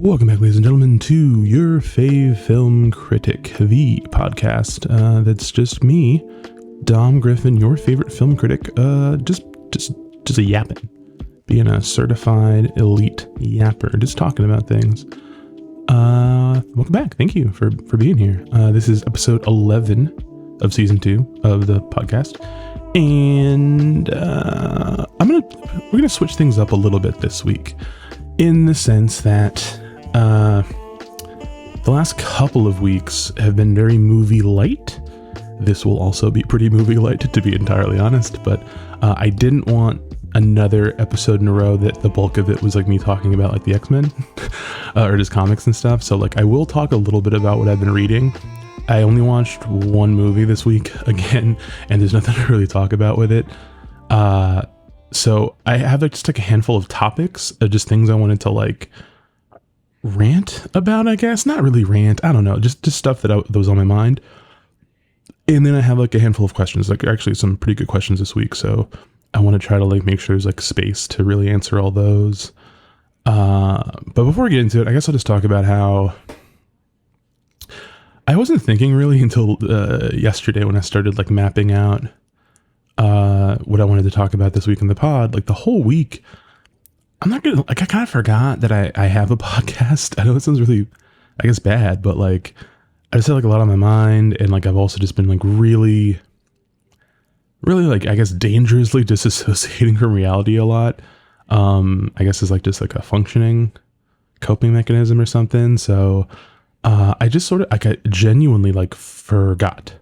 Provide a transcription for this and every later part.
Welcome back, ladies and gentlemen, to your fave film critic, the podcast that's just me, Dom Griffin, your favorite film critic, just a yapping, being a certified elite yapper, just talking about things. Welcome back. Thank you for being here. This is episode 11 of season 2 of the podcast, and we're gonna switch things up a little bit this week, in the sense that the last couple of weeks have been very movie light. This will also be pretty movie light, to be entirely honest, but I didn't want another episode in a row that the bulk of it was like me talking about like the X-Men or just comics and stuff. So like I will talk a little bit about what I've been reading. I only watched one movie this week again, and there's nothing to really talk about with it. So I have like just like a handful of topics of just things I wanted to like rant about, I guess. Not really rant, I don't know, just stuff that was on my mind. And then I have like a handful of questions, like actually some pretty good questions this week, so I want to try to like make sure there's like space to really answer all those. But before we get into it, I guess I'll just talk about how I wasn't thinking really until yesterday when I started like mapping out what I wanted to talk about this week in the pod. Like the whole week, I'm not gonna, like, I kind of forgot that I have a podcast. I know it sounds really, I guess, bad, but like I just had like a lot on my mind, and like I've also just been like really like, I guess, dangerously disassociating from reality a lot. I guess is like just like a functioning coping mechanism or something. So I just sort of like, I genuinely like forgot.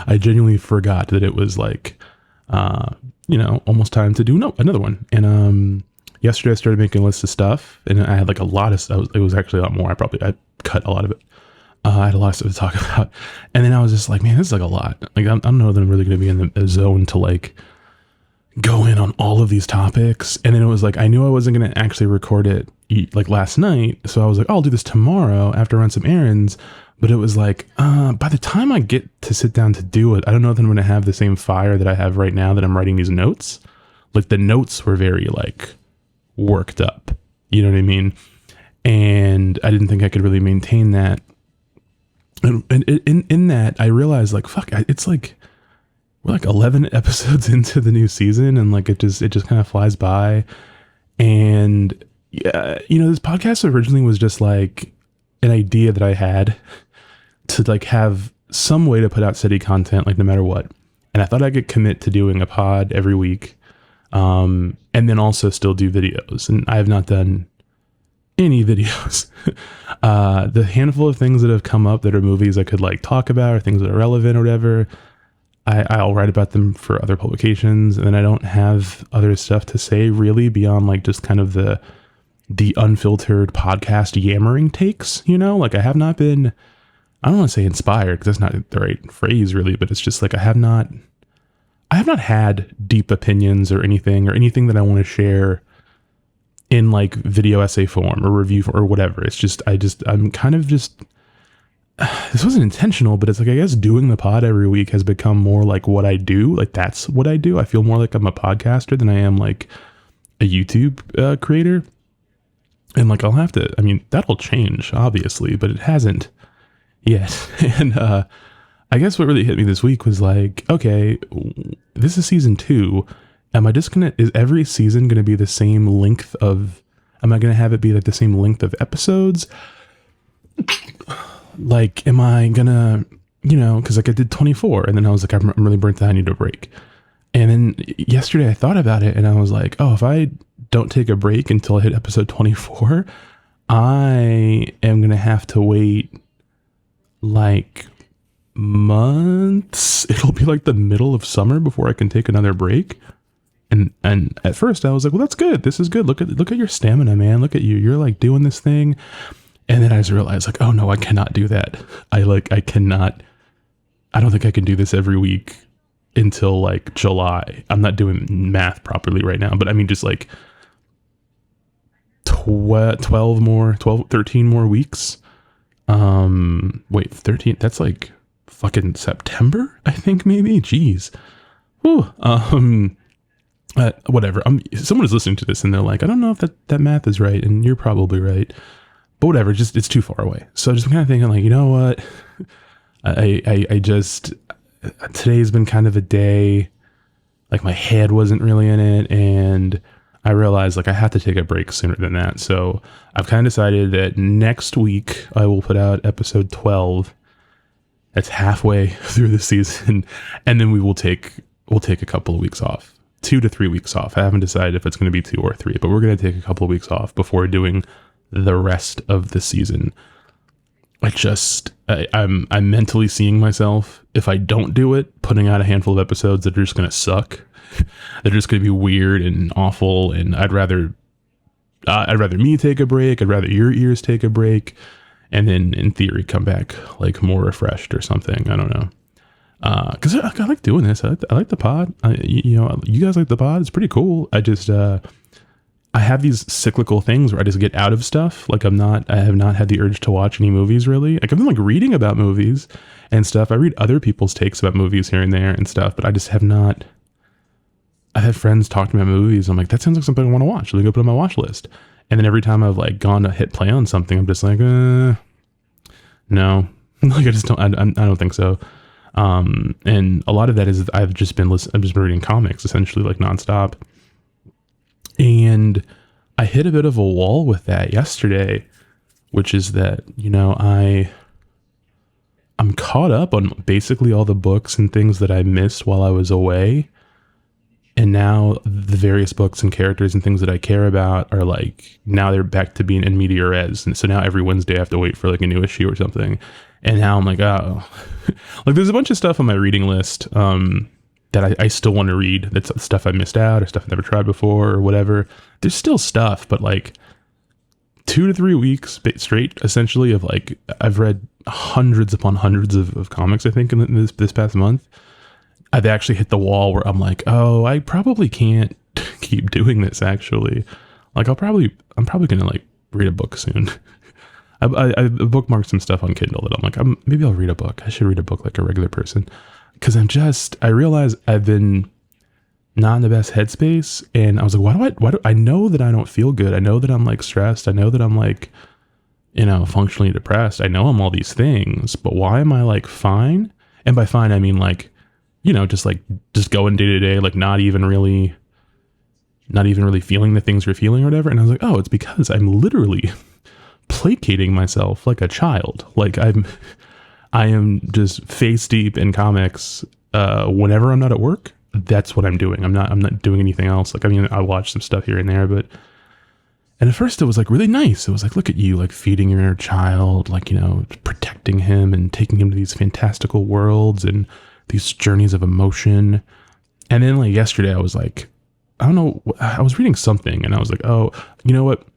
I genuinely forgot that it was like almost time to do another one. And yesterday I started making a list of stuff, and I had like a lot of stuff. It was actually a lot more. I cut a lot of it. I had a lot of stuff to talk about, and then I was just like, man, this is like a lot. Like I don't know that I'm really going to be in the zone to like go in on all of these topics. And then it was like, I knew I wasn't going to actually record it like last night, so I was like, oh, I'll do this tomorrow after I run some errands. But it was like, by the time I get to sit down to do it, I don't know if I'm going to have the same fire that I have right now that I'm writing these notes. Like the notes were very like worked up, you know what I mean? And I didn't think I could really maintain that. And in that, I realized like, fuck, it's like, we're like 11 episodes into the new season, and like it just kind of flies by. And yeah, this podcast originally was just like an idea that I had to like have some way to put out steady content, like no matter what. And I thought I could commit to doing a pod every week, and then also still do videos. And I have not done any videos. The handful of things that have come up that are movies I could like talk about, or things that are relevant or whatever, I'll write about them for other publications. And then I don't have other stuff to say really beyond like just kind of the unfiltered podcast yammering takes, like I have not been, I don't want to say inspired because that's not the right phrase really, but it's just like I have not had deep opinions or anything that I want to share in like video essay form or review or whatever. It's just, I'm kind of just, this wasn't intentional, but it's like, I guess doing the pod every week has become more like what I do. Like that's what I do. I feel more like I'm a podcaster than I am like a YouTube creator. And like, that'll change obviously, but it hasn't yet. And I guess what really hit me this week was like, okay, this is season 2. Is every season going to be the same length of, am I going to have it be like the same length of episodes? Like, am I going to, cause like I did 24 and then I was like, I'm really burnt out, I need a break. And then yesterday I thought about it and I was like, oh, if I don't take a break until I hit episode 24, I am going to have to wait like months. It'll be like the middle of summer before I can take another break. And at first I was like, well, that's good. This is good. Look at your stamina, man. Look at you. You're like doing this thing. And then I just realized like, oh no, I cannot do that. I don't think I can do this every week until like July. I'm not doing math properly right now, but I mean, just like 13 more weeks. Wait, 13, that's like fucking September, I think maybe. Jeez. Whew. Whatever. Someone is listening to this and they're like, I don't know if that math is right, and you're probably right. but whatever, it's too far away. So just kind of thinking like, you know what? I just, today's been kind of a day, like my head wasn't really in it. And I realized like I have to take a break sooner than that. So I've kind of decided that next week I will put out episode 12. That's halfway through the season. And then we'll take a couple of weeks off, 2 to 3 weeks off. I haven't decided if it's going to be 2 or 3, but we're going to take a couple of weeks off before doing the rest of the season. I'm mentally seeing myself, if I don't do it, putting out a handful of episodes that are just going to suck. They're just going to be weird and awful. And I'd rather me take a break. I'd rather your ears take a break. And then in theory, come back like more refreshed or something. I don't know. Cause I like doing this. I like the pod. You guys like the pod. It's pretty cool. I have these cyclical things where I just get out of stuff. Like I have not had the urge to watch any movies really. Like I've been like reading about movies and stuff. I read other people's takes about movies here and there and stuff, but I just have not. I've had friends talk to me about movies. I'm like, that sounds like something I want to watch. Let me go put it on my watch list. And then every time I've like gone to hit play on something, I'm just like, no, like I just don't. I don't think so. And a lot of that is I've just been reading comics essentially like nonstop. And I hit a bit of a wall with that yesterday, which is that, I'm caught up on basically all the books and things that I missed while I was away. And now the various books and characters and things that I care about are like, now they're back to being in media res. And so now every Wednesday I have to wait for like a new issue or something. And now I'm like, oh, like there's a bunch of stuff on my reading list that I still want to read. That's stuff I missed out or stuff I've never tried before or whatever. There's still stuff, but like 2 to 3 weeks straight, essentially, of like, I've read hundreds upon hundreds of comics, I think, in this past month. I've actually hit the wall where I'm like, oh, I probably can't keep doing this, actually. Like, I'm probably going to like read a book soon. I bookmarked some stuff on Kindle that I'm like, maybe I'll read a book. I should read a book like a regular person. Because I realize I've been not in the best headspace. And I was like, why do I know that I don't feel good? I know that I'm like stressed. I know that I'm like, functionally depressed. I know I'm all these things, but why am I like fine? And by fine, I mean like, just going day to day, like not even really feeling the things you're feeling or whatever. And I was like, oh, it's because I'm literally placating myself like a child. Like I am just face deep in comics. Whenever I'm not at work, that's what I'm doing. I'm not doing anything else. Like, I mean, I watch some stuff here and there, and at first it was like really nice. It was like, look at you, like feeding your inner child, like, protecting him and taking him to these fantastical worlds and these journeys of emotion. And then like yesterday I was like, I don't know, I was reading something and I was like, oh, you know what?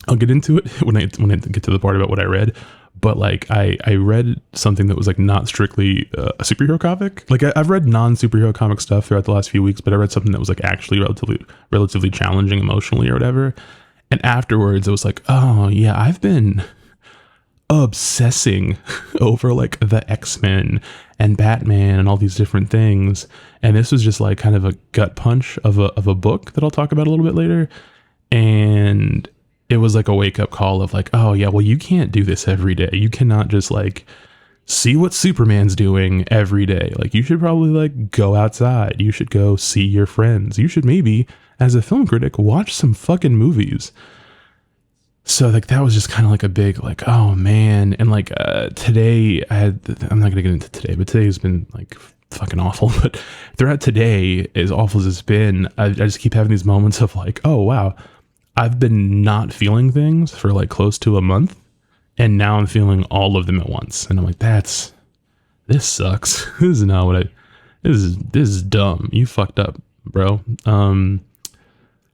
I'll get into it when I get to the part about what I read. But like I read something that was like not strictly a superhero comic. Like I've read non-superhero comic stuff throughout the last few weeks, but I read something that was like actually relatively challenging emotionally or whatever. And afterwards it was like, oh yeah, I've been obsessing over like the X-Men and Batman and all these different things. And this was just like kind of a gut punch of a book that I'll talk about a little bit later. And it was like a wake up call of like, oh yeah, well, you can't do this every day. You cannot just like see what Superman's doing every day. Like you should probably like go outside. You should go see your friends. You should maybe, as a film critic, watch some fucking movies. So like that was just kind of like a big like, oh man. And like today I'm not gonna get into today, but today has been like fucking awful. But throughout today, as awful as it's been, I just keep having these moments of like, oh wow, I've been not feeling things for like close to a month, and now I'm feeling all of them at once. And I'm like, this sucks. This is not what this is dumb. You fucked up, bro.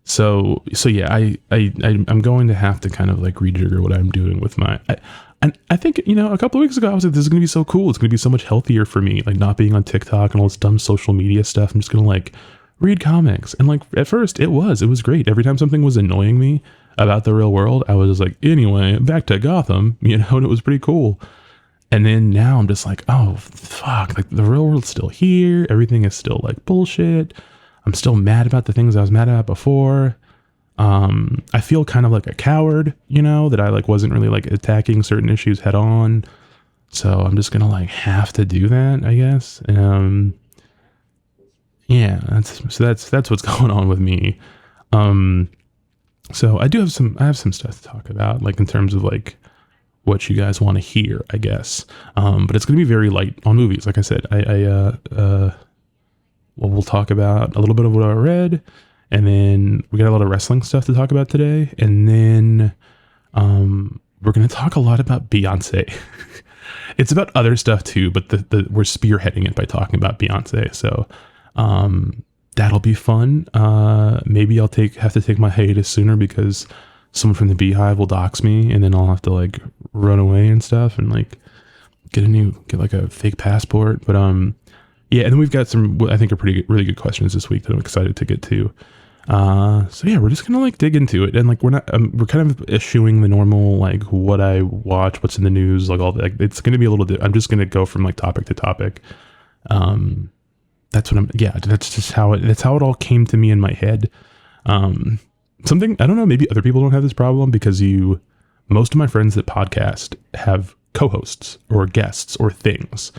So yeah, I'm going to have to kind of like rejigger what I'm doing with I think, a couple of weeks ago, I was like, this is going to be so cool. It's going to be so much healthier for me, like not being on TikTok and all this dumb social media stuff. I'm just going to like read comics. And like at first it was great. Every time something was annoying me about the real world, I was just like, anyway, back to Gotham, and it was pretty cool. And then now I'm just like, oh fuck, like the real world's still here. Everything is still like bullshit. I'm still mad about the things I was mad about before. I feel kind of like a coward, you know, that I like wasn't really like attacking certain issues head on. So I'm just gonna like have to do that, I guess. Yeah, that's what's going on with me. So I have some stuff to talk about, like in terms of like what you guys want to hear, I guess. But it's gonna be very light on movies. Like I said, we'll talk about a little bit of what I read, and then we got a lot of wrestling stuff to talk about today, and then we're gonna talk a lot about Beyonce. It's about other stuff too, but we're spearheading it by talking about Beyonce. So that'll be fun. Maybe I'll have to take my hiatus sooner because someone from the Beehive will dox me, and then I'll have to like run away and stuff and like get like a fake passport. But yeah, and then we've got some I think are really good questions this week that I'm excited to get to. So yeah, we're just gonna like dig into it, and like we're kind of eschewing the normal like what I watch, what's in the news, like all that. Like, it's gonna be a little I'm just gonna go from like topic to topic. That's just how it all came to me in my head. Something, I don't know, maybe other people don't have this problem because most of my friends that podcast have co-hosts or guests or things.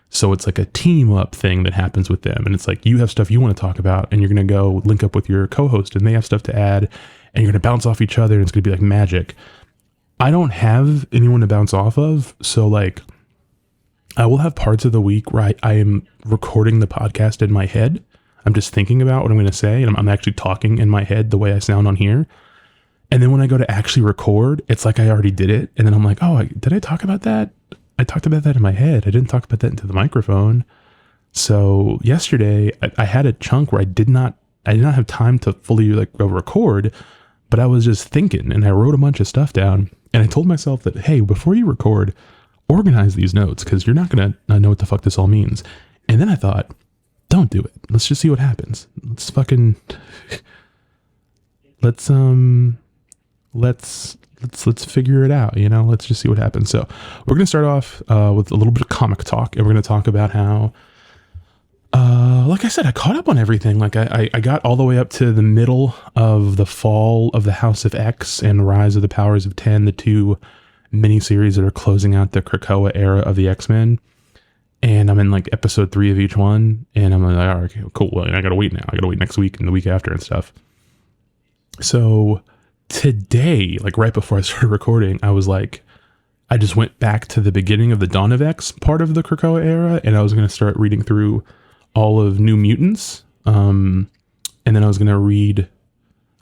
So it's like a team up thing that happens with them. And it's like, you have stuff you want to talk about and you're going to go link up with your co-host and they have stuff to add and you're going to bounce off each other and it's going to be like magic. I don't have anyone to bounce off of. So like, I will have parts of the week where I am recording the podcast in my head. I'm just thinking about what I'm going to say, and I'm actually talking in my head the way I sound on here. And then when I go to actually record, it's like I already did it. And then I'm like, oh, did I talk about that? I talked about that in my head. I didn't talk about that into the microphone. So yesterday I had a chunk where I did not have time to fully like go record, but I was just thinking and I wrote a bunch of stuff down and I told myself that, hey, before you record, organize these notes because you're not going to know what the fuck this all means. And then I thought, don't do it. Let's just see what happens. Let's figure it out, you know, let's just see what happens. So we're going to start off with a little bit of comic talk, and we're going to talk about how, like I said, I caught up on everything. Like I got all the way up to the middle of the fall of the House of X and Rise of the Powers of 10, the two miniseries that are closing out the Krakoa era of the X-Men. And I'm in like episode 3 of each one. And I'm like, all right, okay, cool. Well, I got to wait now. I got to wait next week and the week after and stuff. So today, like right before I started recording, I was like, I just went back to the beginning of the Dawn of X part of the Krakoa era. And I was going to start reading through all of New Mutants. And then I was going to read,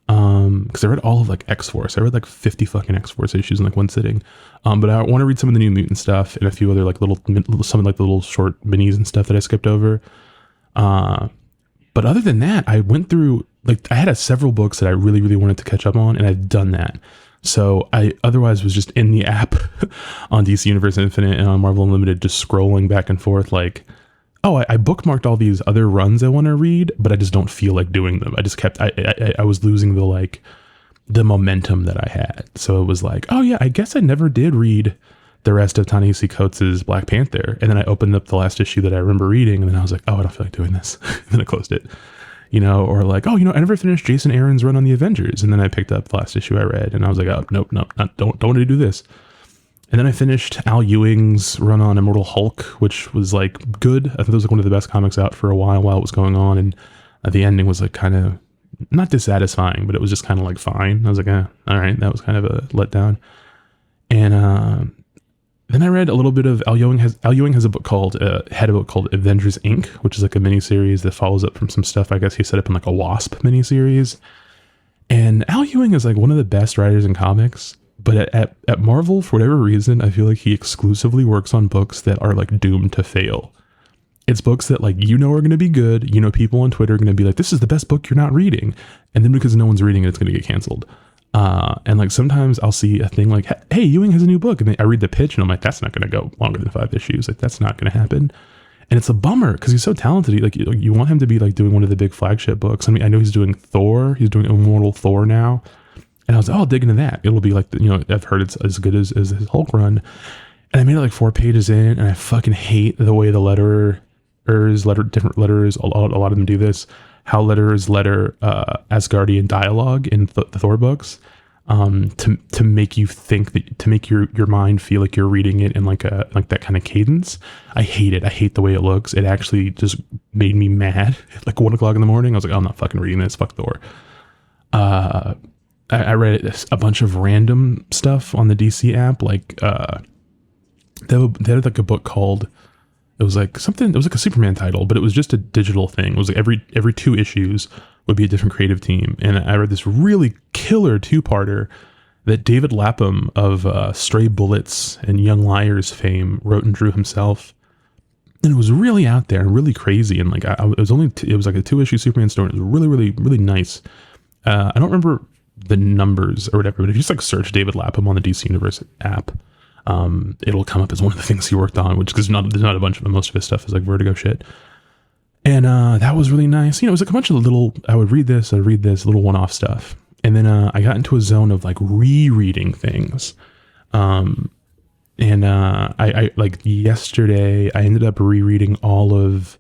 because I read all of like X-Force. I read like 50 fucking X-Force issues in like one sitting. But I want to read some of the New Mutant stuff and a few other like some of like the little short minis and stuff that I skipped over. But other than that, I went through, like I had several books that I really, really wanted to catch up on, and I've done that. So I otherwise was just in the app on DC Universe Infinite and on Marvel Unlimited, just scrolling back and forth like, oh, I bookmarked all these other runs I want to read, but I just don't feel like doing them. I just kept, I was losing the momentum that I had. So it was like, oh yeah, I guess I never did read the rest of Ta-Nehisi Coates' Black Panther. And then I opened up the last issue that I remember reading, and then I was like, oh, I don't feel like doing this. And then I closed it, you know, or like, oh, you know, I never finished Jason Aaron's run on the Avengers. And then I picked up the last issue I read and I was like, oh, nope, don't want to do this. And then I finished Al Ewing's run on Immortal Hulk, which was like good. I thought it was like one of the best comics out for a while it was going on. And the ending was like kind of not dissatisfying, but it was just kind of like fine. I was like, all right, that was kind of a letdown. And then I read a little bit of Al Ewing has a book called Avengers Inc., which is like a miniseries that follows up from some stuff I guess he set up in like a Wasp miniseries. And Al Ewing is like one of the best writers in comics. But at Marvel, for whatever reason, I feel like he exclusively works on books that are like doomed to fail. It's books that like, you know, are going to be good. You know, people on Twitter are going to be like, this is the best book you're not reading. And then because no one's reading it, it's going to get canceled. And like sometimes I'll see a thing like, hey, Ewing has a new book. And then I read the pitch and I'm like, that's not going to go longer than 5 issues. Like that's not going to happen. And it's a bummer because he's so talented. Like you want him to be like doing one of the big flagship books. I mean, I know he's doing Thor. He's doing Immortal Thor now. And I was like, oh, I'll dig into that. It'll be like, you know, I've heard it's as good as his Hulk run. And I made it like 4 pages in, and I fucking hate the way the different letterers, a lot of them do this, How Letter is Letter, Asgardian dialogue in the Thor books, to make you think that, to make your mind feel like you're reading it in like that kind of cadence. I hate it. I hate the way it looks. It actually just made me mad at like 1 o'clock in the morning. I was like, oh, I'm not fucking reading this. Fuck Thor. I read a bunch of random stuff on the DC app. Like, they had like a book called, it was like a Superman title, but it was just a digital thing. It was like every 2 issues would be a different creative team. And I read this really killer 2-parter that David Lapham of Stray Bullets and Young Liars fame wrote and drew himself. And it was really out there and really crazy. And like, it was like a 2-issue Superman story. It was really, really, really nice. I don't remember the numbers or whatever, but if you just like search David Lapham on the DC Universe app, it'll come up as one of the things he worked on, which, because there's not a bunch of it. Most of his stuff is like Vertigo shit. And that was really nice. You know, it was like a bunch of little, I would read this, little one-off stuff. And then I got into a zone of like rereading things. I like yesterday, I ended up rereading all of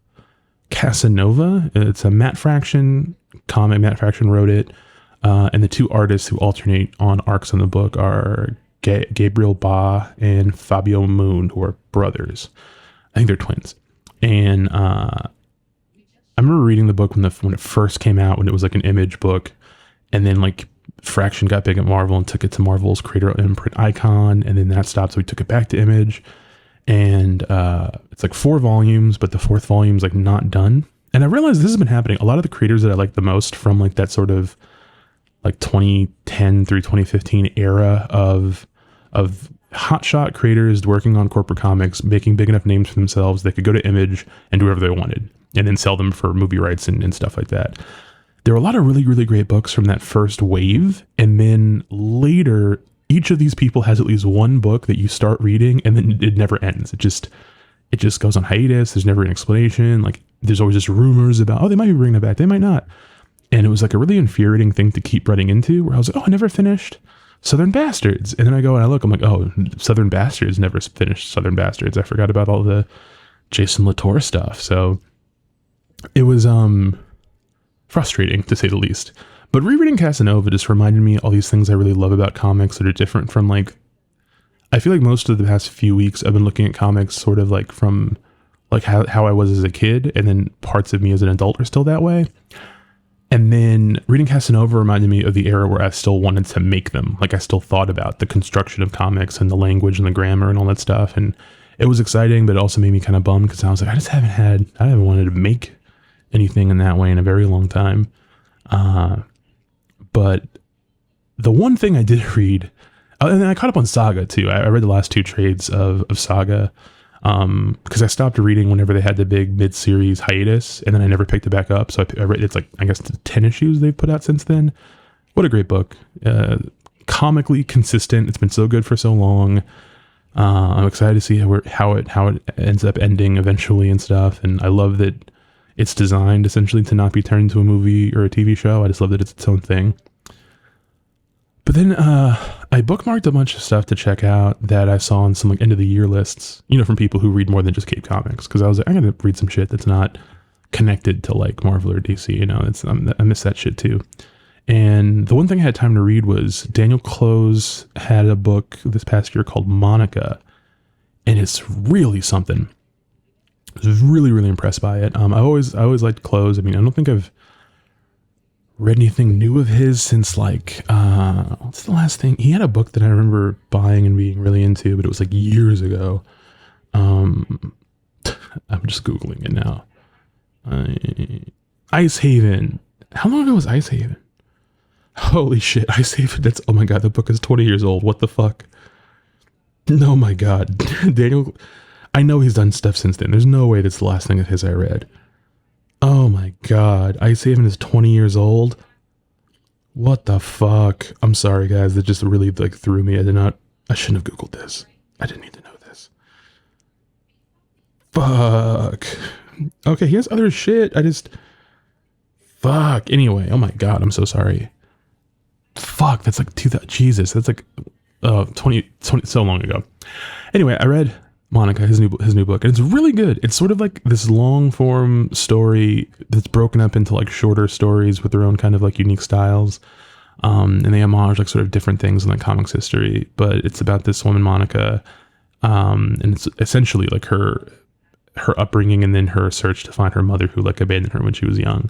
Casanova. It's a Matt Fraction comic. Matt Fraction wrote it. And the 2 artists who alternate on arcs in the book are Gabriel Ba and Fabio Moon, who are brothers. I think they're twins. And I remember reading the book when it first came out, when it was like an Image book, and then like Fraction got big at Marvel and took it to Marvel's Creator Imprint Icon, and then that stopped, so we took it back to Image. And it's like 4 volumes, but the 4th volume's like not done. And I realized this has been happening. A lot of the creators that I like the most from like that sort of like 2010 through 2015 era of hotshot creators working on corporate comics, making big enough names for themselves, they could go to Image and do whatever they wanted, and then sell them for movie rights and stuff like that. There were a lot of really, really great books from that first wave, and then later, each of these people has at least one book that you start reading, and then it never ends. It just goes on hiatus. There's never an explanation. Like, there's always just rumors about, oh, they might be bringing it back, they might not. And it was like a really infuriating thing to keep running into, where I was like, oh, I never finished Southern Bastards. And then I go and I look, I'm like, oh, Southern Bastards never finished Southern Bastards. I forgot about all the Jason Latour stuff. So it was frustrating, to say the least. But rereading Casanova just reminded me all these things I really love about comics that are different from, like, I feel like most of the past few weeks I've been looking at comics sort of like from like how I was as a kid, and then parts of me as an adult are still that way. And then reading Casanova reminded me of the era where I still wanted to make them. Like, I still thought about the construction of comics and the language and the grammar and all that stuff. And it was exciting, but it also made me kind of bummed, because I was like, I haven't wanted to make anything in that way in a very long time. But the one thing I did read, and then I caught up on Saga too. I read the last 2 trades of Saga, because I stopped reading whenever they had the big mid-series hiatus, and then I never picked it back up. So I read, it's like, I guess, 10 issues they've put out since then. What a great book. Comically consistent. It's been so good for so long. I'm excited to see how it ends up ending eventually and stuff. And I love that it's designed essentially to not be turned into a movie or a TV show. I just love that it's its own thing. But then I bookmarked a bunch of stuff to check out that I saw on some like end of the year lists, you know, from people who read more than just Cape Comics. Because I was like, I'm going to read some shit that's not connected to like Marvel or DC, you know. I miss that shit too. And the one thing I had time to read was Daniel Clowes had a book this past year called Monica, and it's really something. I was really, really impressed by it. I always liked Clowes. I mean, I don't think I've read anything new of his since like, what's the last thing? He had a book that I remember buying and being really into, but it was like years ago. I'm just Googling it now. Ice Haven. How long ago was Ice Haven? Holy shit, Ice Haven. Oh my God, the book is 20 years old. What the fuck? Oh my God. Daniel, I know he's done stuff since then. There's no way that's the last thing of his I read. Oh my God. Ice Haven is 20 years old. What the fuck? I'm sorry, guys. That just really like threw me. I shouldn't have Googled this. I didn't need to know this. Fuck. Okay, he has other shit. Fuck. Anyway, oh my God. I'm so sorry. Fuck. That's like 2000. Jesus. That's like 20, so long ago. Anyway, I read Monica, his new book, and it's really good. It's sort of like this long form story that's broken up into like shorter stories with their own kind of like unique styles. And they homage like sort of different things in like comics history, but it's about this woman, Monica, and it's essentially like her upbringing and then her search to find her mother who like abandoned her when she was young.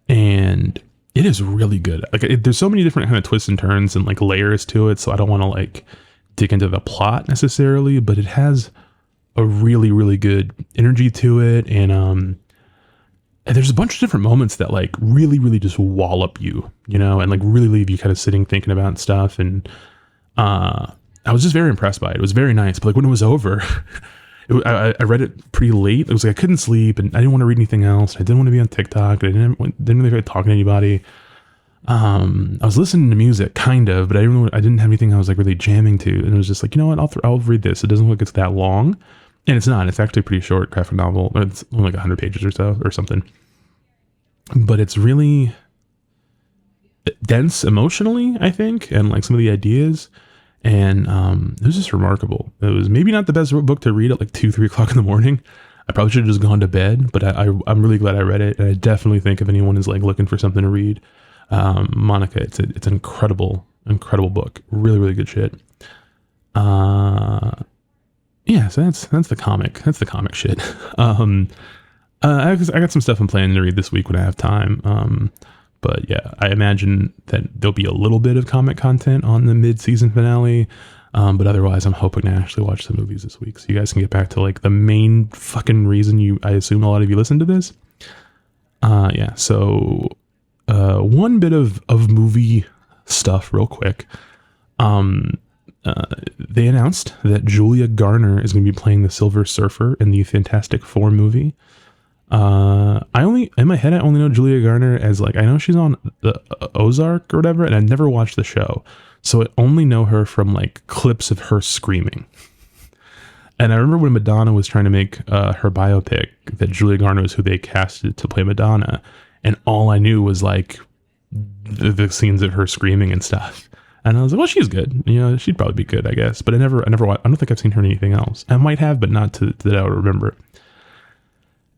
And it is really good. Like there's so many different kind of twists and turns and like layers to it. So I don't want to like dig into the plot necessarily, but it has a really, really good energy to it. And there's a bunch of different moments that like really, really just wallop you, you know, and like really leave you kind of sitting thinking about stuff. And I was just very impressed by it. It was very nice. But like when it was over, I read it pretty late. It was like I couldn't sleep and I didn't want to read anything else. I didn't want to be on TikTok. I didn't really feel like talking to anybody. I was listening to music kind of, but I didn't have anything I was like really jamming to. And it was just like, you know what, I'll read this. It doesn't look like it's that long. And it's not. It's actually a pretty short graphic novel. It's only like 100 pages or so or something. But it's really dense emotionally, I think, and like some of the ideas. And it was just remarkable. It was maybe not the best book to read at like 2-3 o'clock in the morning. I probably should have just gone to bed, but I'm really glad I read it. And I definitely think if anyone is like looking for something to read, Monica, it's an incredible book. Really, really good shit. Yeah, so that's the comic. That's the comic shit. I got some stuff I'm planning to read this week when I have time. But yeah, I imagine that there'll be a little bit of comic content on the mid-season finale. But otherwise, I'm hoping to actually watch some movies this week, so you guys can get back to like the main fucking reason I assume a lot of you listen to this. Yeah. So one bit of movie stuff, real quick. They announced that Julia Garner is going to be playing the Silver Surfer in the Fantastic Four movie. In my head, I only know Julia Garner as like, I know she's on the Ozark or whatever, and I never watched the show. So I only know her from like clips of her screaming. And I remember when Madonna was trying to make her biopic, that Julia Garner was who they casted to play Madonna. And all I knew was like the scenes of her screaming and stuff. And I was like, well, she's good. You know, she'd probably be good, I guess. But I don't think I've seen her in anything else. I might have, but not that I would remember.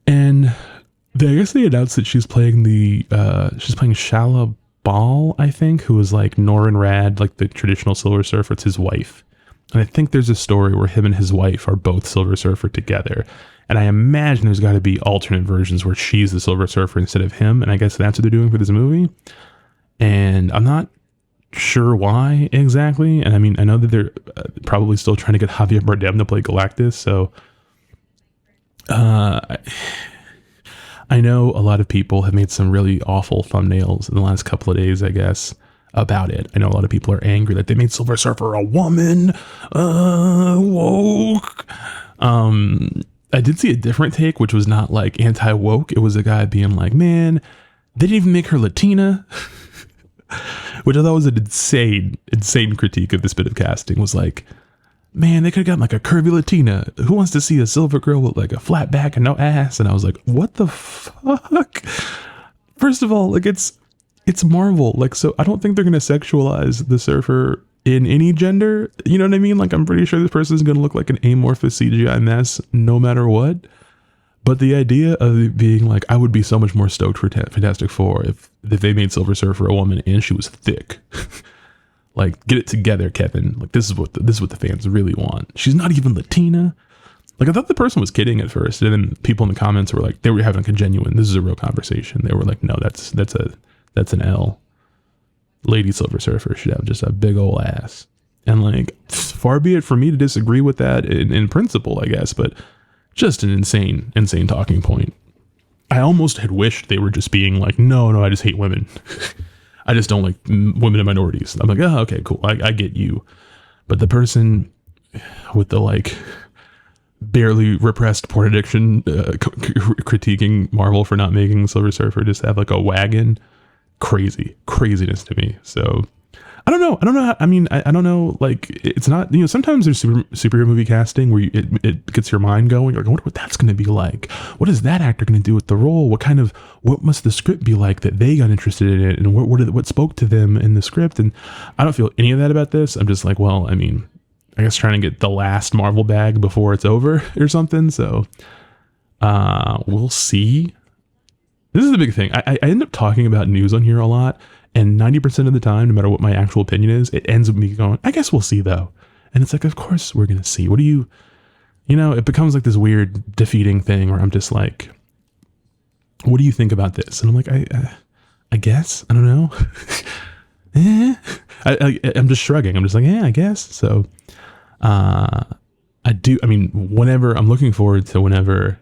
And I guess they announced that she's playing Shala Ball, I think, who is like Norrin Rad, like the traditional Silver Surfer. It's his wife. And I think there's a story where him and his wife are both Silver Surfer together. And I imagine there's got to be alternate versions where she's the Silver Surfer instead of him. And I guess that's what they're doing for this movie. And I'm not sure why exactly. And I mean, I know that they're probably still trying to get Javier Bardem to play Galactus. So I know a lot of people have made some really awful thumbnails in the last couple of days, I guess, about it. I know a lot of people are angry that they made Silver Surfer a woman. Woke. I did see a different take, which was not like anti-woke. It was a guy being like, man, they didn't even make her Latina. Which I thought was an insane critique of this bit of casting. Was like, man, they could have gotten like a curvy Latina. Who wants to see a silver girl with like a flat back and no ass? And I was like, what the fuck? First of all, like it's Marvel. Like, so I don't think they're going to sexualize the Surfer in any gender. You know what I mean? Like, I'm pretty sure this person is going to look like an amorphous CGI mess no matter what. But the idea of it being like, I would be so much more stoked for Fantastic Four if they made Silver Surfer a woman and she was thick. Like, get it together, Kevin. Like, this is what the fans really want. She's not even Latina. Like, I thought the person was kidding at first, and then people in the comments were like, they were having like a genuine, this is a real conversation. They were like, no, that's an L. Lady Silver Surfer should have just a big old ass. And like, far be it for me to disagree with that in principle, I guess, but just an insane talking point. I almost had wished they were just being like, no, I just hate women. I just don't like women and minorities. I'm like, oh, okay, cool. I get you. But the person with the like barely repressed porn addiction critiquing Marvel for not making Silver Surfer just have like a wagon. Craziness to me. So I don't know. I mean, I don't know. Like, it's not, you know, sometimes there's superhero movie casting where it gets your mind going. You're like, I wonder what that's going to be like. What is that actor going to do with the role? What must the script be like that they got interested in it? And what spoke to them in the script? And I don't feel any of that about this. I'm just like, well, I mean, I guess trying to get the last Marvel bag before it's over or something. So we'll see. This is the big thing. I end up talking about news on here a lot, and 90% of the time, no matter what my actual opinion is, it ends with me going, I guess we'll see though. And it's like, of course we're going to see. What do you know, it becomes like this weird defeating thing where I'm just like, what do you think about this? And I'm like, I guess, I don't know. I'm just shrugging. I'm just like, yeah, I guess. So, whenever I'm looking forward to whenever,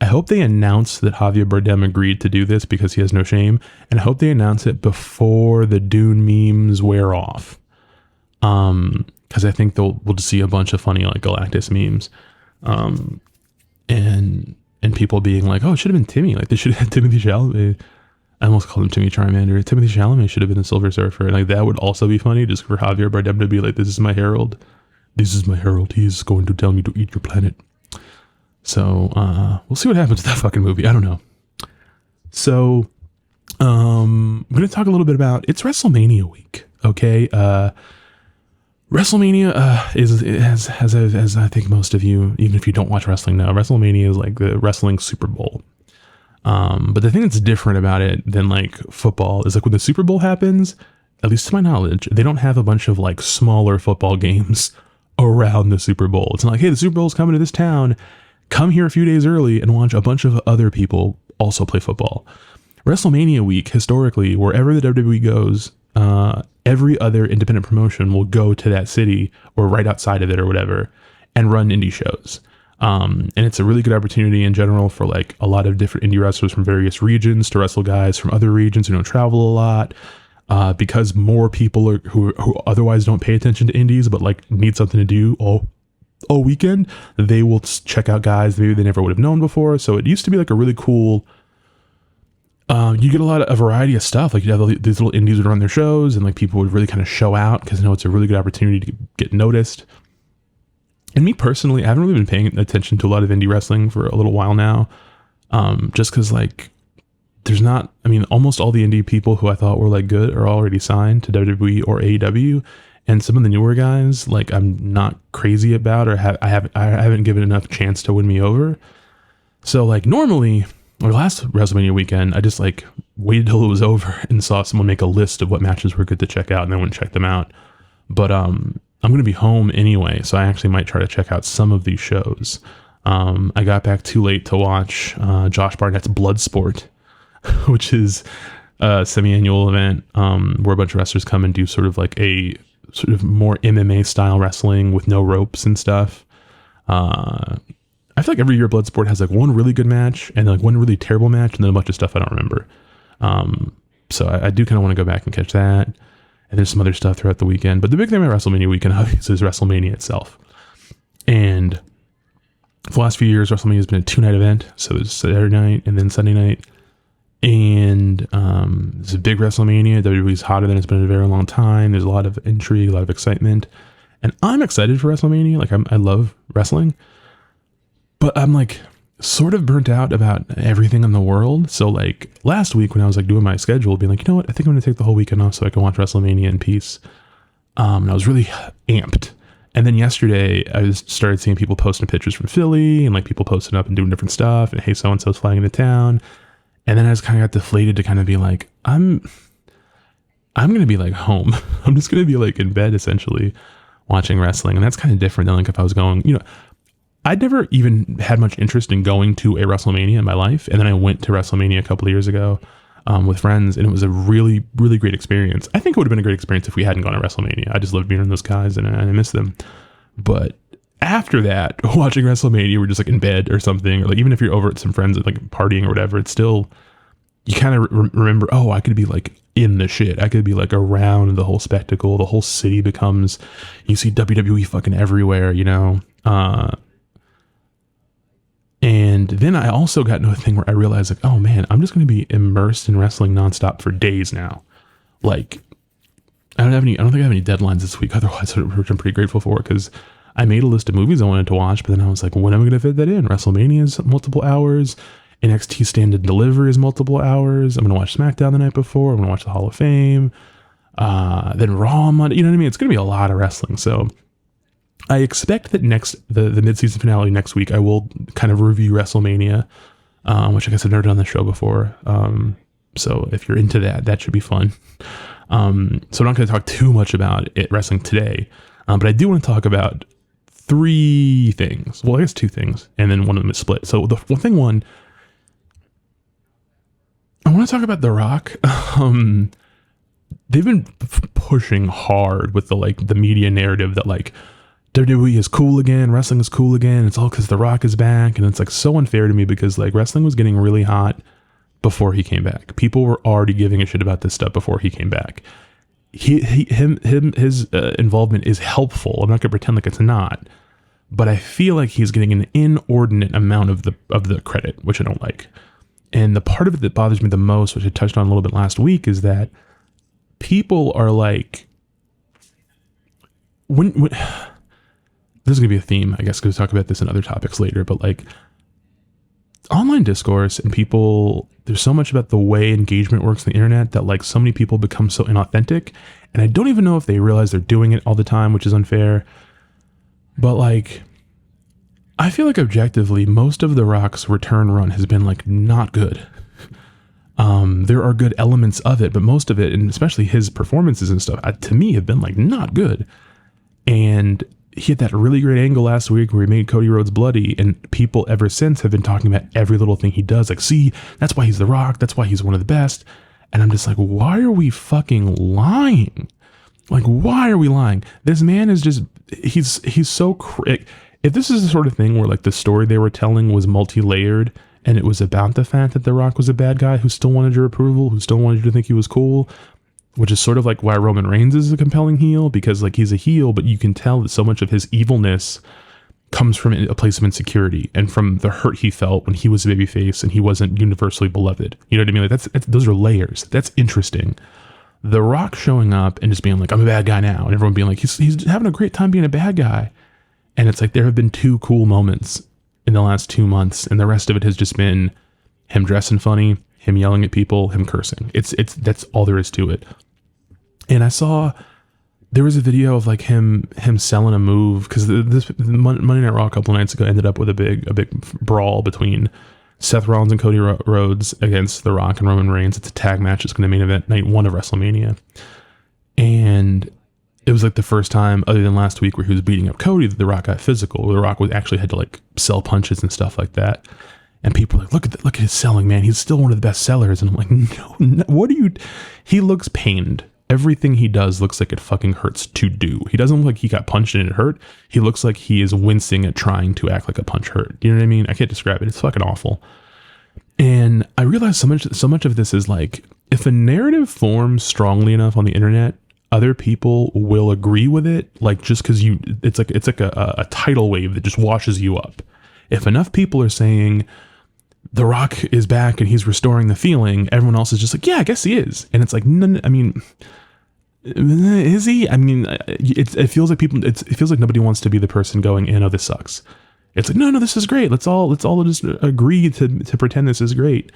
I hope they announce that Javier Bardem agreed to do this because he has no shame. And I hope they announce it before the Dune memes wear off. Cause I think we'll just see a bunch of funny, like Galactus memes. And people being like, oh, it should have been Timmy. Like they should have had Timothy Chalamet. I almost called him Timmy Charmander. Timothy Chalamet should have been a Silver Surfer. And like that would also be funny just for Javier Bardem to be like, this is my herald. This is my herald. He's going to tell me to eat your planet. So we'll see what happens to that fucking movie. I don't know. So I'm going to talk a little bit about, it's WrestleMania week. Okay. WrestleMania is as I think most of you, even if you don't watch wrestling now, WrestleMania is like the wrestling Super Bowl. But the thing that's different about it than like football is like when the Super Bowl happens, at least to my knowledge, they don't have a bunch of like smaller football games around the Super Bowl. It's not like, hey, the Super Bowl's coming to this town. Come here a few days early and watch a bunch of other people also play football. WrestleMania week, historically, wherever the WWE goes, every other independent promotion will go to that city or right outside of it or whatever and run indie shows. And it's a really good opportunity in general for like a lot of different indie wrestlers from various regions to wrestle guys from other regions who don't travel a lot. Because more people who otherwise don't pay attention to indies but like need something to do all weekend, they will check out guys maybe they never would have known before. So it used to be like a really cool, you get a variety of stuff. Like you have these little indies would run their shows and like people would really kind of show out because it's a really good opportunity to get noticed. And me personally, I haven't really been paying attention to a lot of indie wrestling for a little while now. Just cause like there's not, almost all the indie people who I thought were like good are already signed to WWE or AEW. And some of the newer guys, like I'm not crazy about, or I haven't given enough chance to win me over. So like normally, or last WrestleMania weekend, I just like waited till it was over and saw someone make a list of what matches were good to check out, and then went and check them out. But I'm going to be home anyway, so I actually might try to check out some of these shows. I got back too late to watch Josh Barnett's Bloodsport, which is a semi-annual event where a bunch of wrestlers come and do sort of like a sort of more MMA style wrestling with no ropes and stuff. I feel like every year Bloodsport has like one really good match and like one really terrible match and then a bunch of stuff I don't remember. So I do kind of want to go back and catch that. And there's some other stuff throughout the weekend. But the big thing about WrestleMania weekend obviously is WrestleMania itself. And for the last few years, WrestleMania has been a 2-night event. So there's Saturday night and then Sunday night. And it's a big WrestleMania. WWE's hotter than it's been in a very long time. There's a lot of intrigue, a lot of excitement. And I'm excited for WrestleMania. Like I love wrestling. But I'm like sort of burnt out about everything in the world. So like last week when I was like doing my schedule, being like, you know what, I think I'm going to take the whole weekend off so I can watch WrestleMania in peace. And I was really amped. And then yesterday I just started seeing people posting pictures from Philly and like people posting up and doing different stuff. And hey, so-and-so's flying into town. And then I just kind of got deflated to kind of be like, I'm going to be like home. I'm just going to be like in bed essentially watching wrestling. And that's kind of different than like if I was going, I'd never even had much interest in going to a WrestleMania in my life. And then I went to WrestleMania a couple of years ago with friends, and it was a really, really great experience. I think it would have been a great experience if we hadn't gone to WrestleMania. I just loved being around those guys and I miss them. But after that, watching WrestleMania, we're just like in bed or something, or like even if you're over at some friends like partying or whatever, it's still, you kind of remember, oh, I could be like in the shit. I could be like around the whole spectacle. The whole city becomes, you see WWE fucking everywhere, and then I also got into a thing where I realized like, oh man, I'm just going to be immersed in wrestling nonstop for days now. Like, I don't think I have any deadlines this week. Otherwise, which I'm pretty grateful for, because I made a list of movies I wanted to watch, but then I was like, when am I going to fit that in? WrestleMania is multiple hours. NXT Stand and Deliver is multiple hours. I'm going to watch SmackDown the night before. I'm going to watch the Hall of Fame. Then Raw on Monday. You know what I mean? It's going to be a lot of wrestling. So I expect that the mid-season finale next week, I will kind of review WrestleMania, which I guess I've never done the show before. So if you're into that, that should be fun. So I'm not going to talk too much about wrestling today, but I do want to talk about 3 things. Well, I guess 2 things, and then one of them is split. So the one, I want to talk about The Rock. They've been pushing hard with the media narrative that like WWE is cool again, wrestling is cool again. It's all because The Rock is back, and it's like so unfair to me because like wrestling was getting really hot before he came back. People were already giving a shit about this stuff before he came back. His involvement is helpful. I'm not gonna pretend like it's not, but I feel like he's getting an inordinate amount of the credit, which I don't like. And the part of it that bothers me the most, which I touched on a little bit last week, is that people are like, when this is gonna be a theme, I guess, because we'll talk about this in other topics later, but like online discourse and people, there's so much about the way engagement works on the internet that like so many people become so inauthentic, and I don't even know if they realize they're doing it all the time, which is unfair. But like, I feel like objectively, most of The Rock's return run has been like not good. There are good elements of it, but most of it, and especially his performances and stuff, to me have been like not good. And he had that really great angle last week where he made Cody Rhodes bloody, and people ever since have been talking about every little thing he does. Like, see, that's why he's The Rock. That's why he's one of the best. And I'm just like, why are we fucking lying? Like, why are we lying? This man is just, he's so, if this is the sort of thing where like the story they were telling was multi-layered and it was about the fact that The Rock was a bad guy who still wanted your approval, who still wanted you to think he was cool, which is sort of like why Roman Reigns is a compelling heel, because like he's a heel, but you can tell that so much of his evilness comes from a place of insecurity and from the hurt he felt when he was a babyface and he wasn't universally beloved. You know what I mean? Like that's those are layers. That's interesting. The Rock showing up and just being like, I'm a bad guy now, and everyone being like, he's having a great time being a bad guy. And it's like, there have been 2 cool moments in the last 2 months, and the rest of it has just been him dressing funny, him yelling at people, him cursing. That's all there is to it. And I saw, there was a video of like him selling a move, because this Monday Night Raw a couple of nights ago ended up with a big brawl between Seth Rollins and Cody Rhodes against The Rock and Roman Reigns. It's a tag match. It's going to main event night 1 of WrestleMania. And it was like the first time, other than last week where he was beating up Cody, that The Rock got physical. The Rock actually had to like sell punches and stuff like that. And people are like, look at his selling, man. He's still one of the best sellers. And I'm like, no, what are you? He looks pained. Everything he does looks like it fucking hurts to do. He doesn't look like he got punched and it hurt. He looks like he is wincing at trying to act like a punch hurt. You know what I mean? I can't describe it. It's fucking awful. And I realized so much of this is like, if a narrative forms strongly enough on the internet, other people will agree with it. Like, just because it's like a tidal wave that just washes you up. If enough people are saying The Rock is back and he's restoring the feeling, everyone else is just like, yeah, I guess he is. And it's like, no, I mean, is he? I mean, it feels like it feels like nobody wants to be the person going, no, this sucks. It's like, no, this is great. Let's all just agree to pretend this is great.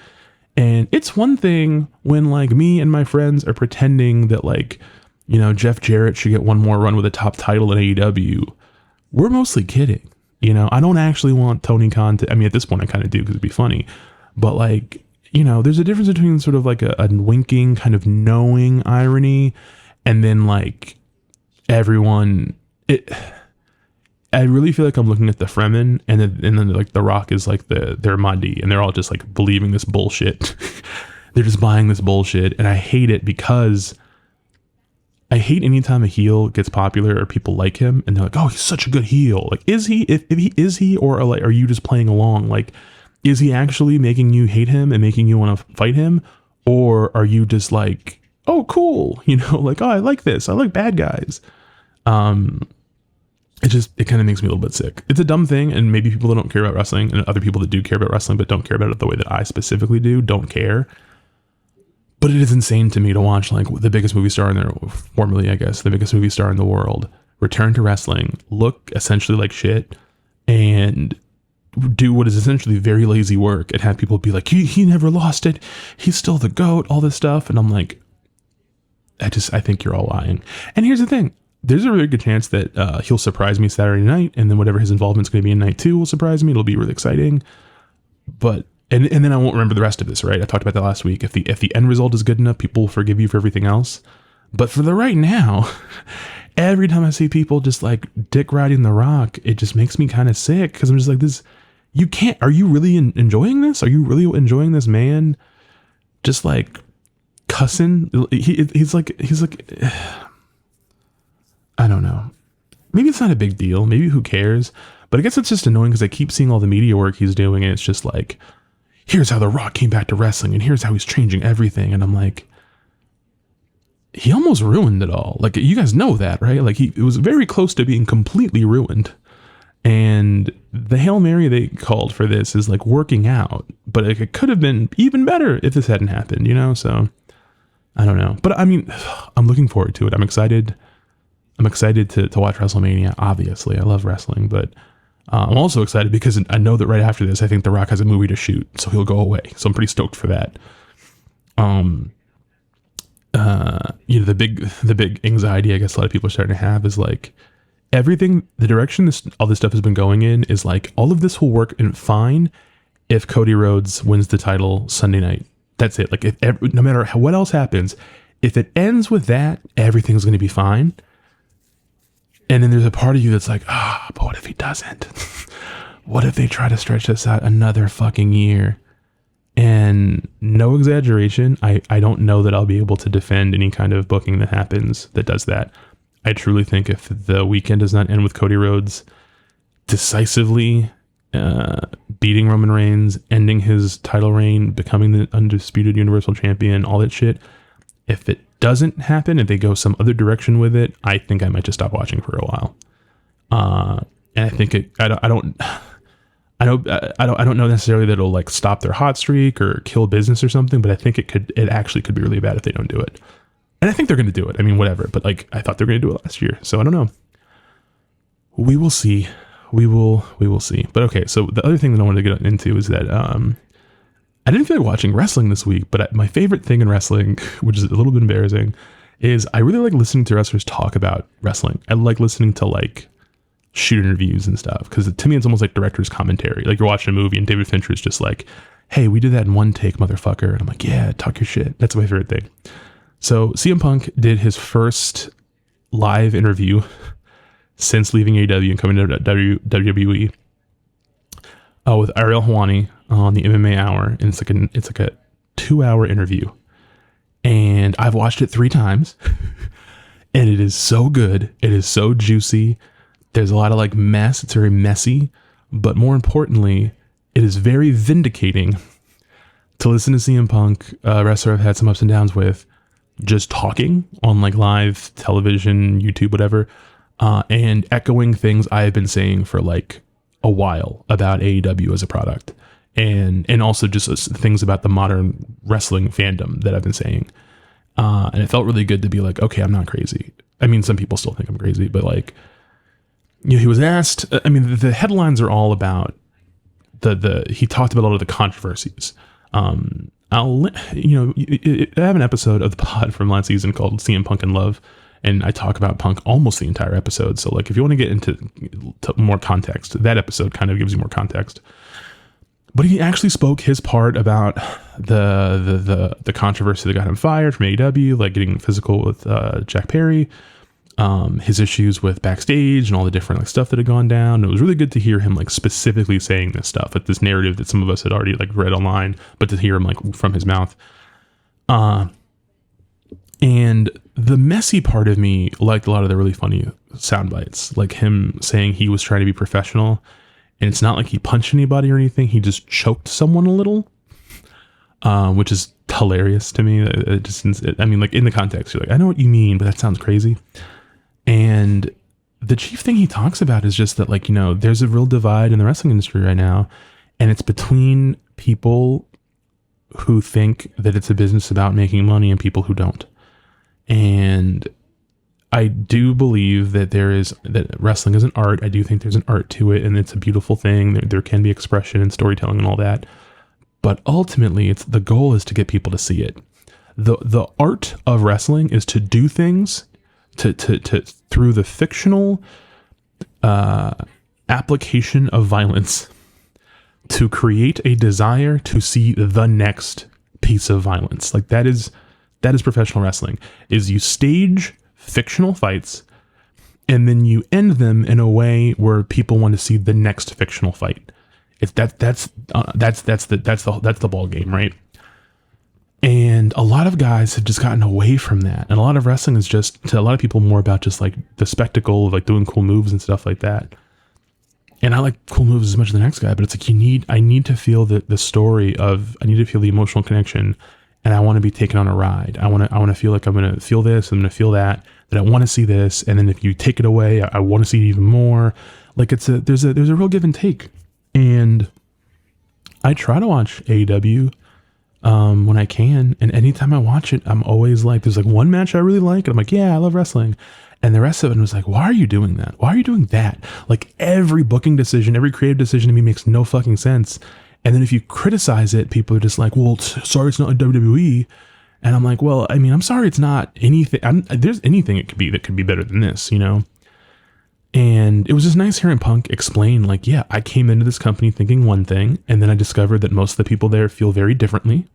And it's one thing when like me and my friends are pretending that like, you know, Jeff Jarrett should get one more run with a top title in AEW. We're mostly kidding. You know, I don't actually want Tony Khan to, I mean, at this point I kind of do because it'd be funny, but like, you know, there's a difference between sort of like a winking kind of knowing irony and then like everyone, I really feel like I'm looking at the Fremen and then like The Rock is like their Mahdi, and they're all just like believing this bullshit. They're just buying this bullshit, and I hate it because I hate anytime a heel gets popular or people like him and they're like, oh, he's such a good heel. Like, is he, if he is he, or like, are you just playing along? Like, is he actually making you hate him and making you want to fight him? Or are you just like, oh, cool. You know, like, oh, I like this. I like bad guys. It kind of makes me a little bit sick. It's a dumb thing. And maybe people that don't care about wrestling and other people that do care about wrestling, but don't care about it the way that I specifically do, don't care. But it is insane to me to watch like the biggest movie star in there, formerly, I guess, the biggest movie star in the world, return to wrestling, look essentially like shit, and do what is essentially very lazy work, and have people be like, he never lost it. He's still the GOAT, all this stuff. And I'm like, I think you're all lying. And here's the thing. there's a really good chance that he'll surprise me Saturday night, and then whatever his involvement's going to be in night 2 will surprise me. It'll be really exciting. But and then I won't remember the rest of this, right? I talked about that last week. If the end result is good enough, people will forgive you for everything else. But for the right now, every time I see people just like dick riding the Rock, it just makes me kind of sick, because I'm just like, this, you can't, are you really enjoying this? Are you really enjoying this man just like cussing? He's like, I don't know. Maybe it's not a big deal. Maybe who cares? But I guess it's just annoying because I keep seeing all the media work he's doing, and it's just like, here's how The Rock came back to wrestling, and here's how he's changing everything. And I'm like, he almost ruined it all. Like, you guys know that, right? Like, it was very close to being completely ruined. And the Hail Mary they called for this is like working out, but it could have been even better if this hadn't happened, you know? So I don't know, but I mean, I'm looking forward to it. I'm excited to watch WrestleMania. Obviously, I love wrestling, but I'm also excited because I know that right after this, I think The Rock has a movie to shoot, so he'll go away. So I'm pretty stoked for that. You know, the big anxiety I guess a lot of people are starting to have is like, everything, the direction all this stuff has been going in is like, all of this will work and fine if Cody Rhodes wins the title Sunday night. That's it. Like, no matter what else happens, if it ends with that, everything's going to be fine. And then there's a part of you that's like, but what if he doesn't? What if they try to stretch this out another fucking year? And no exaggeration, I don't know that I'll be able to defend any kind of booking that happens that does that. I truly think if the weekend does not end with Cody Rhodes decisively beating Roman Reigns, ending his title reign, becoming the undisputed Universal Champion, all that shit, if it doesn't happen, if they go some other direction with it, I think I might just stop watching for a while. And I think I don't know necessarily that it'll like stop their hot streak or kill business or something, but I think it actually could be really bad if they don't do it. And I think they're going to do it. I mean, whatever, but like, I thought they were going to do it last year, so I don't know. We will see. We will see. But okay, so the other thing that I wanted to get into is that I didn't feel like watching wrestling this week, but my favorite thing in wrestling, which is a little bit embarrassing, is I really like listening to wrestlers talk about wrestling. I like listening to like shoot interviews and stuff, because to me it's almost like director's commentary. Like, you're watching a movie and David Fincher is just like, hey, we did that in one take, motherfucker. And I'm like, yeah, talk your shit. That's my favorite thing. So CM Punk did his first live interview since leaving AEW and coming to WWE with Ariel Helwani on the MMA Hour, and it's like a 2-hour interview, and I've watched it 3 times, and it is so good. It is so juicy. There's a lot of like mess. It's very messy, but more importantly, it is very vindicating to listen to CM Punk, a wrestler I've had some ups and downs with, just talking on like live television, YouTube, whatever, and echoing things I have been saying for like a while about AEW as a product, and also just things about the modern wrestling fandom that I've been saying. And it felt really good to be like, okay, I'm not crazy. I mean, some people still think I'm crazy, but like, you know, he was asked, I mean, the headlines are all about he talked about a lot of the controversies. I have an episode of the pod from last season called CM Punk and Love, and I talk about Punk almost the entire episode. So like, if you want to get into more context, that episode kind of gives you more context. But he actually spoke his part about the controversy that got him fired from AEW, like getting physical with Jack Perry, his issues with backstage and all the different like stuff that had gone down. And it was really good to hear him like specifically saying this stuff, like this narrative that some of us had already like read online, but to hear him like from his mouth. And the messy part of me liked a lot of the really funny sound bites, like him saying he was trying to be professional, and it's not like he punched anybody or anything. He just choked someone a little, which is hilarious to me. I mean, like in the context, you're like, I know what you mean, but that sounds crazy. And the chief thing he talks about is just that, like, you know, there's a real divide in the wrestling industry right now, and it's between people who think that it's a business about making money and people who don't. And I do believe that that wrestling is an art. I do think there's an art to it, and it's a beautiful thing. There can be expression and storytelling and all that. But ultimately, the goal is to get people to see it. The art of wrestling is to do things to through the fictional application of violence to create a desire to see the next piece of violence. Like that is professional wrestling, is you stage fictional fights and then you end them in a way where people want to see the next fictional fight. It's that's the ball game, right? And a lot of guys have just gotten away from that. And a lot of wrestling is just, to a lot of people, more about just like the spectacle of like doing cool moves and stuff like that. And I like cool moves as much as the next guy, but it's like I need to feel the story of, I need to feel the emotional connection, and I want to be taken on a ride. I want to feel like I'm going to feel this, I'm going to feel that I want to see this. And then if you take it away, I want to see it even more. Like there's a real give and take. And I try to watch AEW when I can, and anytime I watch it, I'm always like, there's like one match I really like, and I'm like, yeah, I love wrestling. And the rest of it was like, why are you doing that? Why are you doing that? Like every booking decision, every creative decision to me makes no fucking sense. And then if you criticize it, people are just like, well, sorry, it's not like WWE. And I'm like, well, I mean, I'm sorry, it's not anything. There's anything it could be that could be better than this, you know? And it was just nice hearing Punk explain, like, yeah, I came into this company thinking one thing, and then I discovered that most of the people there feel very differently,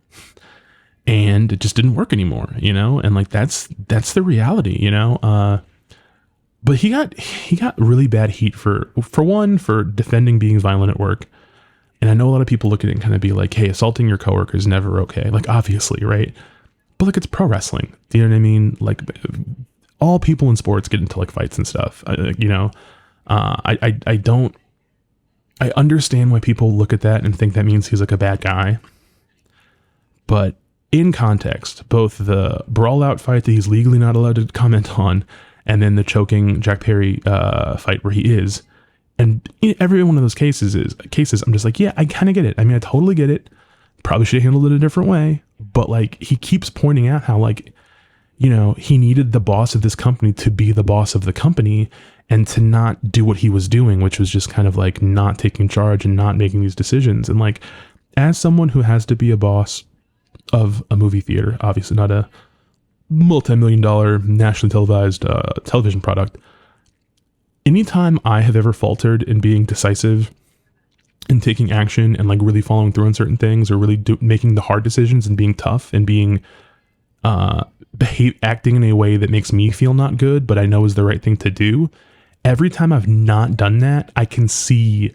and it just didn't work anymore, you know? And like, that's the reality, you know? But he got really bad heat for defending being violent at work. And I know a lot of people look at it and kind of be like, hey, assaulting your coworker is never okay. Like, obviously, right? But like, it's pro wrestling. Do you know what I mean? Like, all people in sports get into like fights and stuff, you know? I understand why people look at that and think that means he's like a bad guy. But in context, both the brawl out fight that he's legally not allowed to comment on, and then the choking Jack Perry fight where he is. And in every one of those cases, I'm just like, yeah, I kind of get it. I mean, I totally get it. Probably should have handled it a different way. But like, he keeps pointing out how, like, you know, he needed the boss of this company to be the boss of the company and to not do what he was doing, which was just kind of like not taking charge and not making these decisions. And like, as someone who has to be a boss of a movie theater, obviously not a multi-million-dollar nationally televised television product, anytime I have ever faltered in being decisive and taking action and like really following through on certain things, or really making the hard decisions and being tough and being acting in a way that makes me feel not good, but I know is the right thing to do, every time I've not done that, I can see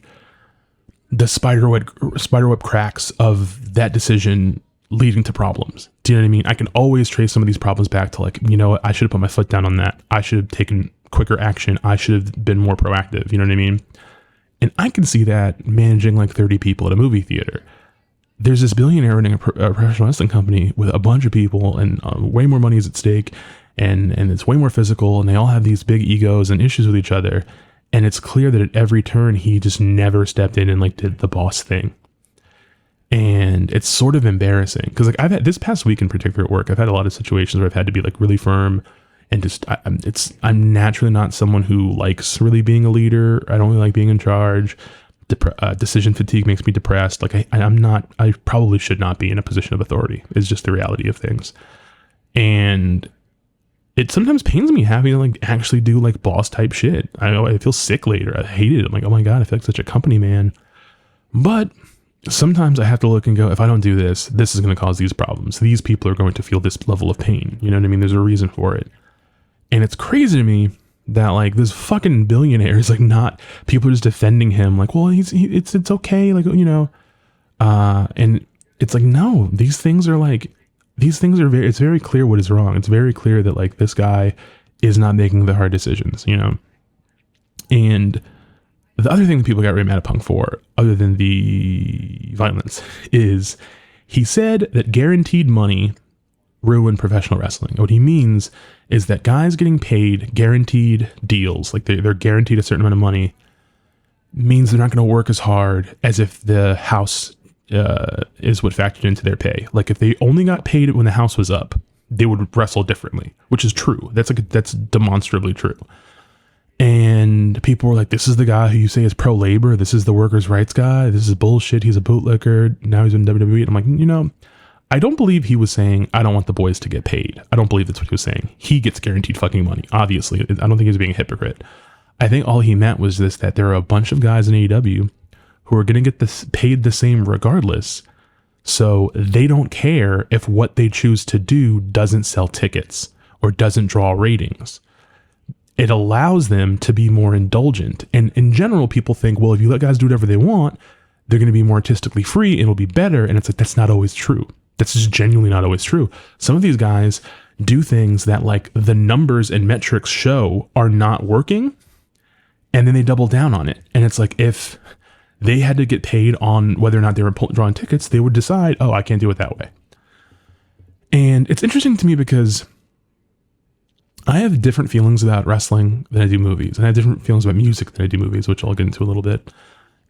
the spiderweb cracks of that decision leading to problems. Do you know what I mean? I can always trace some of these problems back to like, you know what, I should have put my foot down on that. I should have taken quicker action. I should have been more proactive. You know what I mean? And I can see that managing like 30 people at a movie theater. There's this billionaire running a professional wrestling company with a bunch of people, and way more money is at stake, and it's way more physical, and they all have these big egos and issues with each other. And it's clear that at every turn, he just never stepped in and like did the boss thing. And it's sort of embarrassing because like I've had this past week in particular at work, I've had a lot of situations where I've had to be like really firm, and just I'm naturally not someone who likes really being a leader. I don't really like being in charge. Decision fatigue makes me depressed. Like I probably should not be in a position of authority. It's just the reality of things. And it sometimes pains me having to like actually do like boss type shit. I feel sick later. I hate it. I'm like, oh my God, I feel like such a company man. But sometimes I have to look and go, if I don't do this, this is going to cause these problems. These people are going to feel this level of pain. You know what I mean? There's a reason for it. And it's crazy to me that like this fucking billionaire is like not, people are just defending him. Like, well, it's okay. Like, you know, and it's like, no, these things are it's very clear what is wrong. It's very clear that like this guy is not making the hard decisions, you know? And the other thing that people got really mad at Punk for, other than the violence, is he said that guaranteed money ruined professional wrestling. What he means is that guys getting paid guaranteed deals, like they're guaranteed a certain amount of money, means they're not going to work as hard as if the house is what factored into their pay. Like if they only got paid when the house was up, they would wrestle differently, which is true. That's demonstrably true. And people were like, this is the guy who you say is pro-labor. This is the workers' rights guy. This is bullshit. He's a bootlicker. Now he's in WWE. And I'm like, you know, I don't believe he was saying, I don't want the boys to get paid. I don't believe that's what he was saying. He gets guaranteed fucking money, obviously. I don't think he was being a hypocrite. I think all he meant was this, that there are a bunch of guys in AEW who are going to get this paid the same regardless. So they don't care if what they choose to do doesn't sell tickets or doesn't draw ratings. It allows them to be more indulgent. And in general, people think, well, if you let guys do whatever they want, they're going to be more artistically free and it'll be better. And it's like, that's not always true. That's just genuinely not always true. Some of these guys do things that like the numbers and metrics show are not working. And then they double down on it. And it's like, if they had to get paid on whether or not they were drawing tickets, they would decide, oh, I can't do it that way. And it's interesting to me because I have different feelings about wrestling than I do movies. And I have different feelings about music than I do movies, which I'll get into a little bit.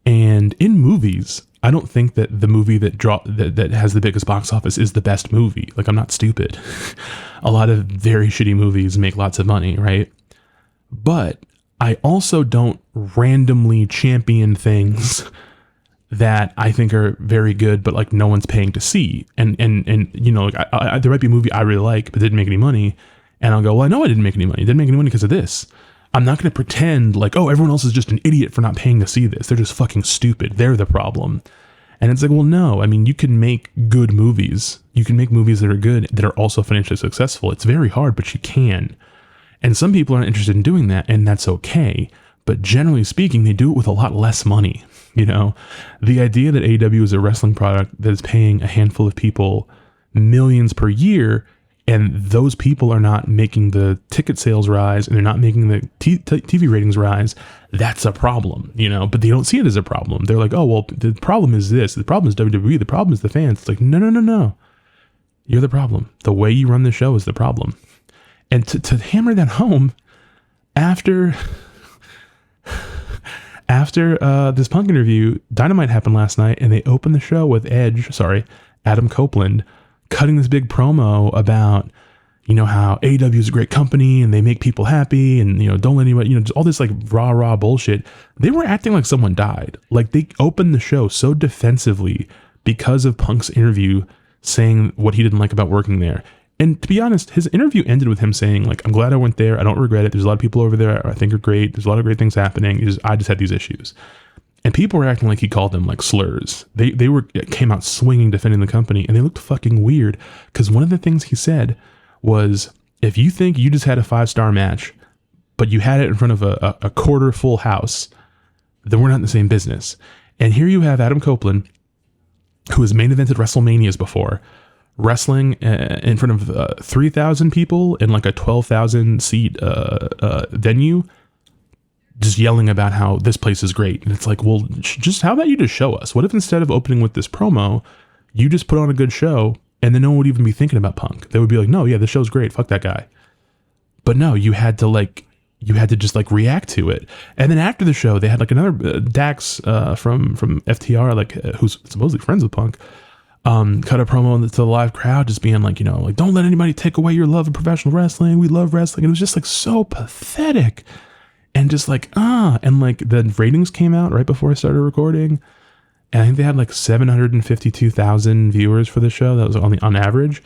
And in movies, I don't think that the movie that has the biggest box office is the best movie. Like, I'm not stupid. A lot of very shitty movies make lots of money, right? But I also don't randomly champion things that I think are very good, but like no one's paying to see. And you know, like there might be a movie I really like, but didn't make any money. And I'll go, well, I know I didn't make any money. I didn't make any money because of this. I'm not going to pretend like, oh, everyone else is just an idiot for not paying to see this. They're just fucking stupid. They're the problem. And it's like, well, no, I mean, you can make good movies. You can make movies that are good, that are also financially successful. It's very hard, but you can. And some people aren't interested in doing that, and that's okay. But generally speaking, they do it with a lot less money. You know, the idea that AEW is a wrestling product that is paying a handful of people millions per year, and those people are not making the ticket sales rise, and they're not making the TV ratings rise, that's a problem, you know, but they don't see it as a problem. They're like, oh, well, the problem is this. The problem is WWE. The problem is the fans. It's like, no. You're the problem. The way you run the show is the problem. And to hammer that home, after this Punk interview, Dynamite happened last night, and they opened the show with Adam Copeland, cutting this big promo about, you know, how AEW is a great company and they make people happy and, you know, don't let anybody, you know, just all this like rah bullshit. They were acting like someone died. Like, they opened the show so defensively because of Punk's interview saying what he didn't like about working there. And to be honest, his interview ended with him saying, like, I'm glad I went there. I don't regret it. There's a lot of people over there I think are great. There's a lot of great things happening. I just had these issues. And people were acting like he called them like slurs. They came out swinging, defending the company, and they looked fucking weird. Because one of the things he said was, if you think you just had a 5-star match, but you had it in front of a quarter full house, then we're not in the same business. And here you have Adam Copeland, who has main evented WrestleManias before, wrestling in front of 3,000 people in like a 12,000 seat venue, just yelling about how this place is great. And it's like, well, just how about you just show us? What if instead of opening with this promo, you just put on a good show, and then no one would even be thinking about Punk? They would be like, no, yeah, the show's great. Fuck that guy. But no, you had to just like react to it. And then after the show, they had like another Dax from FTR, like who's supposedly friends with Punk, cut a promo to the live crowd, just being like, you know, like, don't let anybody take away your love of professional wrestling. We love wrestling. And it was just like so pathetic. And just like, and like the ratings came out right before I started recording. And I think they had like 752,000 viewers for the show. That was on average.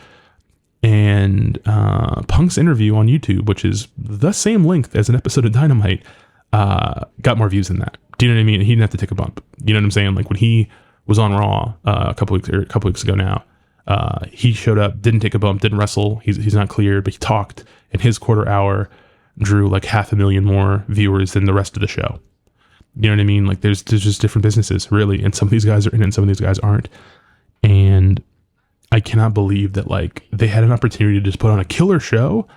And Punk's interview on YouTube, which is the same length as an episode of Dynamite, got more views than that. Do you know what I mean? He didn't have to take a bump. You know what I'm saying? Like, when he was on Raw a couple weeks ago now, he showed up, didn't take a bump, didn't wrestle. He's not cleared, but he talked, and his quarter hour drew like 500,000 more viewers than the rest of the show. You know what I mean? Like, there's just different businesses, really, and some of these guys are in and some of these guys aren't. And I cannot believe that, like, they had an opportunity to just put on a killer show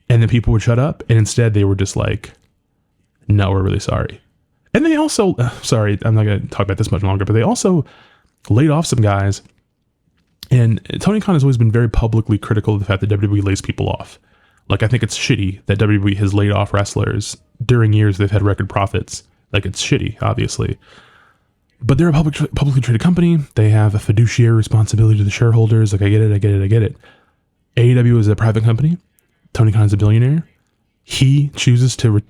and then people would shut up, and instead they were just like, no, we're really sorry. And they also, sorry, I'm not going to talk about this much longer, but they also laid off some guys. And Tony Khan has always been very publicly critical of the fact that WWE lays people off. Like, I think it's shitty that WWE has laid off wrestlers during years they've had record profits. Like, it's shitty, obviously. But they're a publicly traded company. They have a fiduciary responsibility to the shareholders. Like, I get it. AEW is a private company. Tony Khan is a billionaire. He chooses to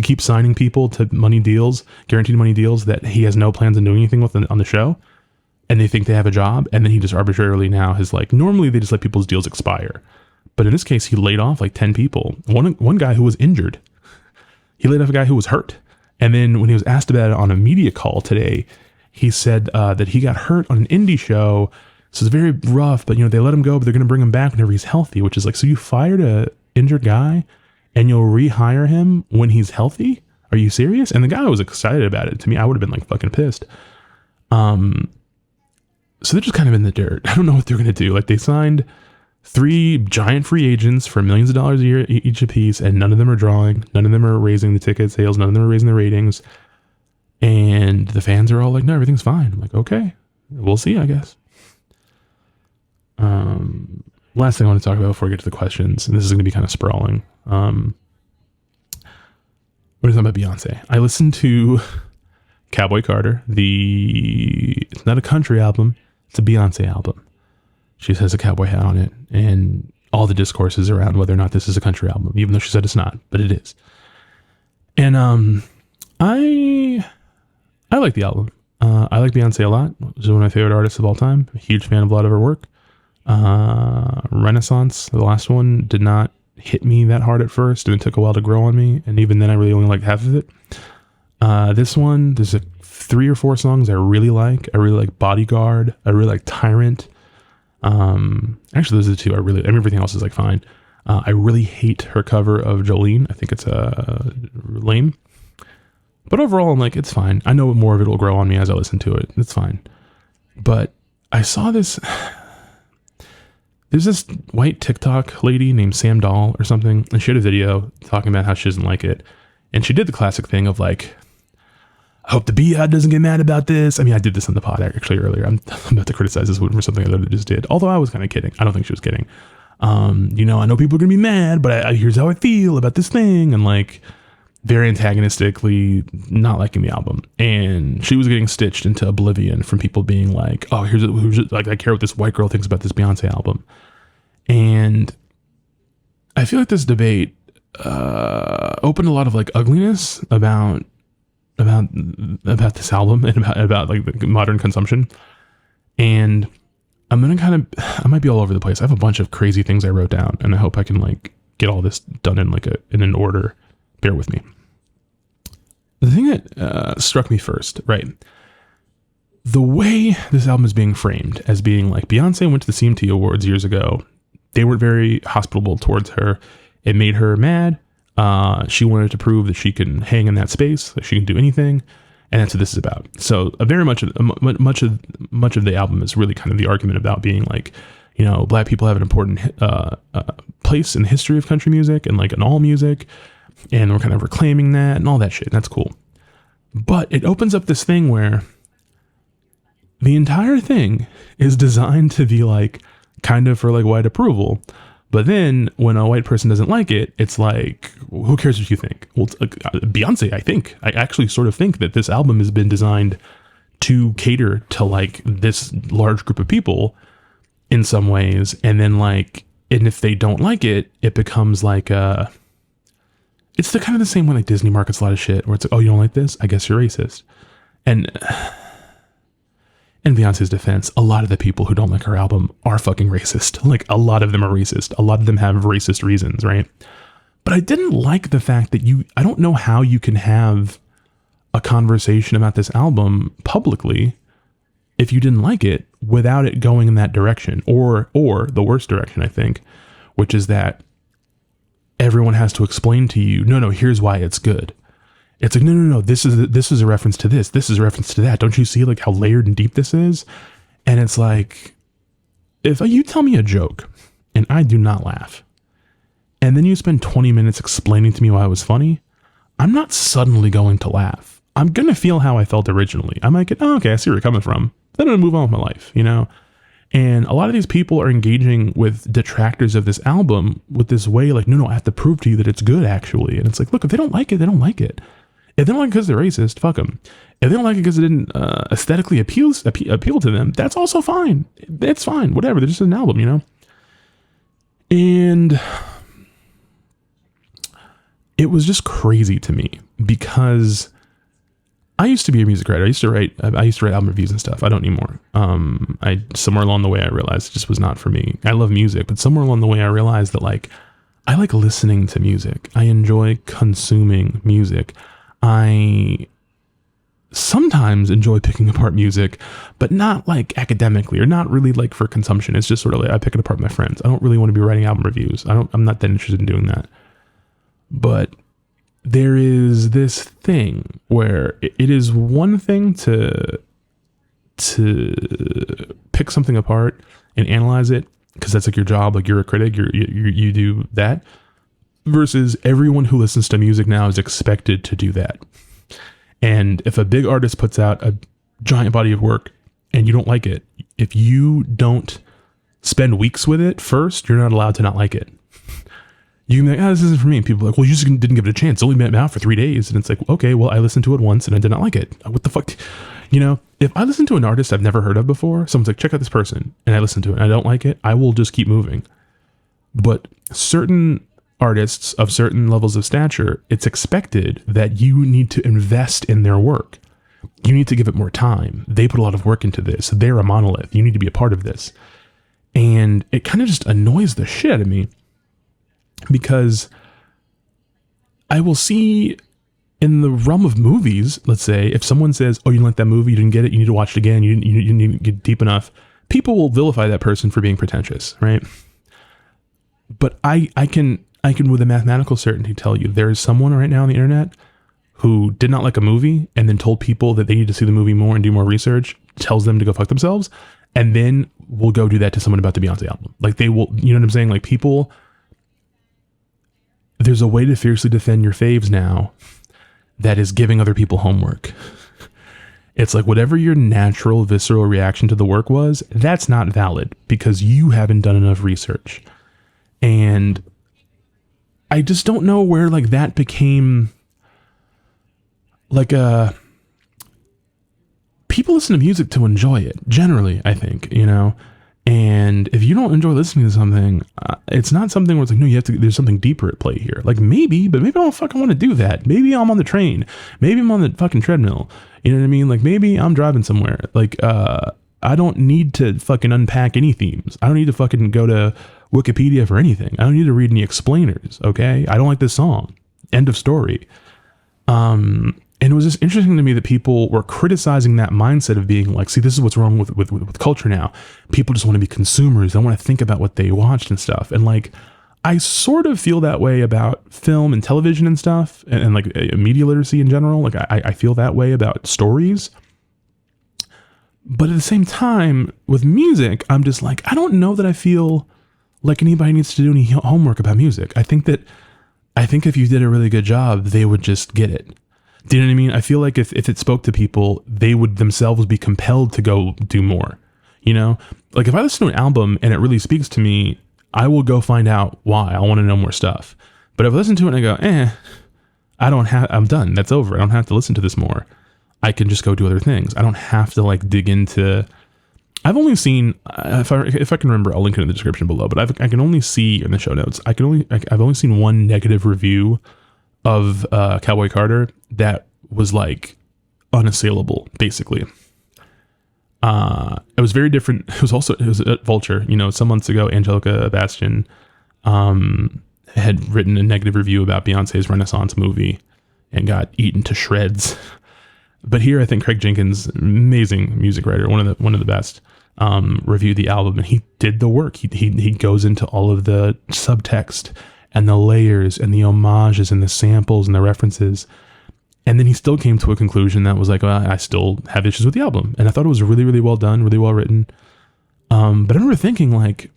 keep signing people to money deals, guaranteed money deals that he has no plans on doing anything with on the show. and they think they have a job, and then he just arbitrarily now has like, normally they just let people's deals expire. But in this case, he laid off like 10 people. One guy who was injured. He laid off a guy who was hurt. And then when he was asked about it on a media call today, he said that he got hurt on an indie show. So it's very rough, but they let him go, but they're going to bring him back whenever he's healthy, which is like, so you fired a injured guy and you'll rehire him when he's healthy? Are you serious? And the guy was excited about it. To me, I would have been like fucking pissed. So they're just kind of in the dirt. I don't know what they're going to do. Like, they signed 3 giant free agents for millions of dollars a year each a piece, and none of them are drawing. None of them are raising the ticket sales. None of them are raising the ratings. And the fans are all like, no, everything's fine. I'm like, okay, we'll see, I guess. Last thing I want to talk about before I get to the questions, and this is going to be kind of sprawling. What is about Beyonce? I listened to Cowboy Carter. It's not a country album. It's a Beyonce album. She has a cowboy hat on it, and all the discourses around whether or not this is a country album, even though she said it's not, but it is. And I like the album. I like Beyonce a lot. She's one of my favorite artists of all time. I'm a huge fan of a lot of her work. Renaissance, the last one, did not hit me that hard at first, and it took a while to grow on me, and even then I really only liked half of it. This one, there's 3 or 4 songs I really like. I really like Bodyguard. I really like Tyrant. Actually, those are the 2 everything else is like fine. I really hate her cover of Jolene. I think it's lame. But overall, I'm like, it's fine. I know more of it will grow on me as I listen to it. It's fine. But I saw this. There's this white TikTok lady named Sam Dahl or something, and she had a video talking about how she doesn't like it. And she did the classic thing of like, I hope the Beat doesn't get mad about this. I mean, I did this on the pod actually earlier. I'm about to criticize this for something I literally just did. Although I was kind of kidding. I don't think she was kidding. I know people are going to be mad, but here's how I feel about this thing. And like, very antagonistically not liking the album. And she was getting stitched into oblivion from people being like, oh, here's like, I care what this white girl thinks about this Beyonce album. And I feel like this debate opened a lot of like ugliness about this album and about like the modern consumption. And I might be all over the place. I have a bunch of crazy things I wrote down, and I hope I can like get all this done in an order. Bear with me. The thing that struck me first, right? The way this album is being framed as being like, Beyonce went to the CMT Awards years ago. They weren't very hospitable towards her. It made her mad. She wanted to prove that she can hang in that space, that she can do anything, and that's what this is about. So very much of the album is really kind of the argument about being like, Black people have an important place in the history of country music and like in all music, and we're kind of reclaiming that and all that shit. That's cool. But it opens up this thing where the entire thing is designed to be like kind of for like white approval. But then when a white person doesn't like it, it's like, who cares what you think? Well, Beyonce, I actually sort of think that this album has been designed to cater to like this large group of people in some ways. And then like, and if they don't like it, it becomes like, it's the kind of the same way like Disney markets a lot of shit where it's like, oh, you don't like this? I guess you're racist. And in Beyonce's defense, a lot of the people who don't like her album are fucking racist. Like, a lot of them are racist. A lot of them have racist reasons, right? But I didn't like the fact that I don't know how you can have a conversation about this album publicly if you didn't like it without it going in that direction, or the worst direction, I think, which is that everyone has to explain to you, no, here's why it's good. It's like, no, this is a reference to this. This is a reference to that. Don't you see like how layered and deep this is? And it's like, if you tell me a joke and I do not laugh, and then you spend 20 minutes explaining to me why it was funny, I'm not suddenly going to laugh. I'm going to feel how I felt originally. I might get, oh, okay, I see where you're coming from. Then I'm going to move on with my life, And a lot of these people are engaging with detractors of this album with this way like, no, I have to prove to you that it's good, actually. And it's like, look, if they don't like it, they don't like it. If they don't like it because they're racist, fuck them. If they don't like it because it didn't aesthetically appeal to them, that's also fine. It's fine. Whatever. They're just an album, And it was just crazy to me because I used to be a music writer. I used to write album reviews and stuff. I don't anymore. Somewhere along the way I realized it just was not for me. I love music, but somewhere along the way I realized that like I like listening to music. I enjoy consuming music. I sometimes enjoy picking apart music, but not like academically or not really like for consumption. It's just sort of like I pick it apart with my friends. I don't really want to be writing album reviews. I'm not that interested in doing that. But there is this thing where it is one thing to pick something apart and analyze it, because that's like your job, like you're a critic, you do that, versus everyone who listens to music now is expected to do that. And if a big artist puts out a giant body of work and you don't like it, if you don't spend weeks with it first, you're not allowed to not like it. You can be like, oh, this isn't for me. And people are like, well, you just didn't give it a chance. It's only been out for 3 days. And it's like, okay, well, I listened to it once and I did not like it. What the fuck? You know, if I listen to an artist I've never heard of before, someone's like, check out this person, and I listen to it and I don't like it, I will just keep moving. But certain artists of certain levels of stature, it's expected that you need to invest in their work. You need to give it more time. They put a lot of work into this. They're a monolith. You need to be a part of this. And it kind of just annoys the shit out of me, because I will see in the realm of movies, let's say, if someone says, oh, you didn't like that movie, you didn't get it, you need to watch it again, you need to get deep enough, people will vilify that person for being pretentious, right? But I can with a mathematical certainty tell you there is someone right now on the internet who did not like a movie and then told people that they need to see the movie more and do more research, tells them to go fuck themselves, and then will go do that to someone about the Beyonce album. Like they will, you know what I'm saying? Like people, there's a way to fiercely defend your faves now that is giving other people homework. It's like whatever your natural visceral reaction to the work was, that's not valid because you haven't done enough research. And I just don't know where like that became like people listen to music to enjoy it generally, I think, you know. And if you don't enjoy listening to something, it's not something where it's like, no, you have to, there's something deeper at play here. Like maybe, but maybe I don't fucking want to do that. Maybe I'm on the train. Maybe I'm on the fucking treadmill. You know what I mean? Like maybe I'm driving somewhere. Like, I don't need to fucking unpack any themes. I don't need to fucking go to Wikipedia for anything. I don't need to read any explainers. Okay. I don't like this song. End of story. And it was just interesting to me that people were criticizing that mindset of being like, see, this is what's wrong with culture now. People just want to be consumers. They want to think about what they watched and stuff. And like, I sort of feel that way about film and television and stuff, and like media literacy in general. Like I feel that way about stories. But at the same time, with music, I'm just like, I don't know that I feel like anybody needs to do any homework about music. I think if you did a really good job, they would just get it. Do you know what I mean? I feel like if it spoke to people, they would themselves be compelled to go do more, you know? Like if I listen to an album and it really speaks to me, I will go find out why. I want to know more stuff. But if I listen to it and I go, I'm done. That's over. I don't have to listen to this more. I can just go do other things. I don't have to like dig into, I've only seen, if I can remember, I'll link it in the description below, but I can only see in the show notes, I've only seen one negative review of Cowboy Carter that was like unassailable, basically. It was very different. It was at Vulture, you know, some months ago. Angelica Bastian had written a negative review about Beyonce's Renaissance movie and got eaten to shreds. But here, I think Craig Jenkins, amazing music writer, one of the best, reviewed the album, and he did the work. He goes into all of the subtext and the layers and the homages and the samples and the references. And then he still came to a conclusion that was like, well, I still have issues with the album. And I thought it was really, really well done, really well written. But I remember thinking like,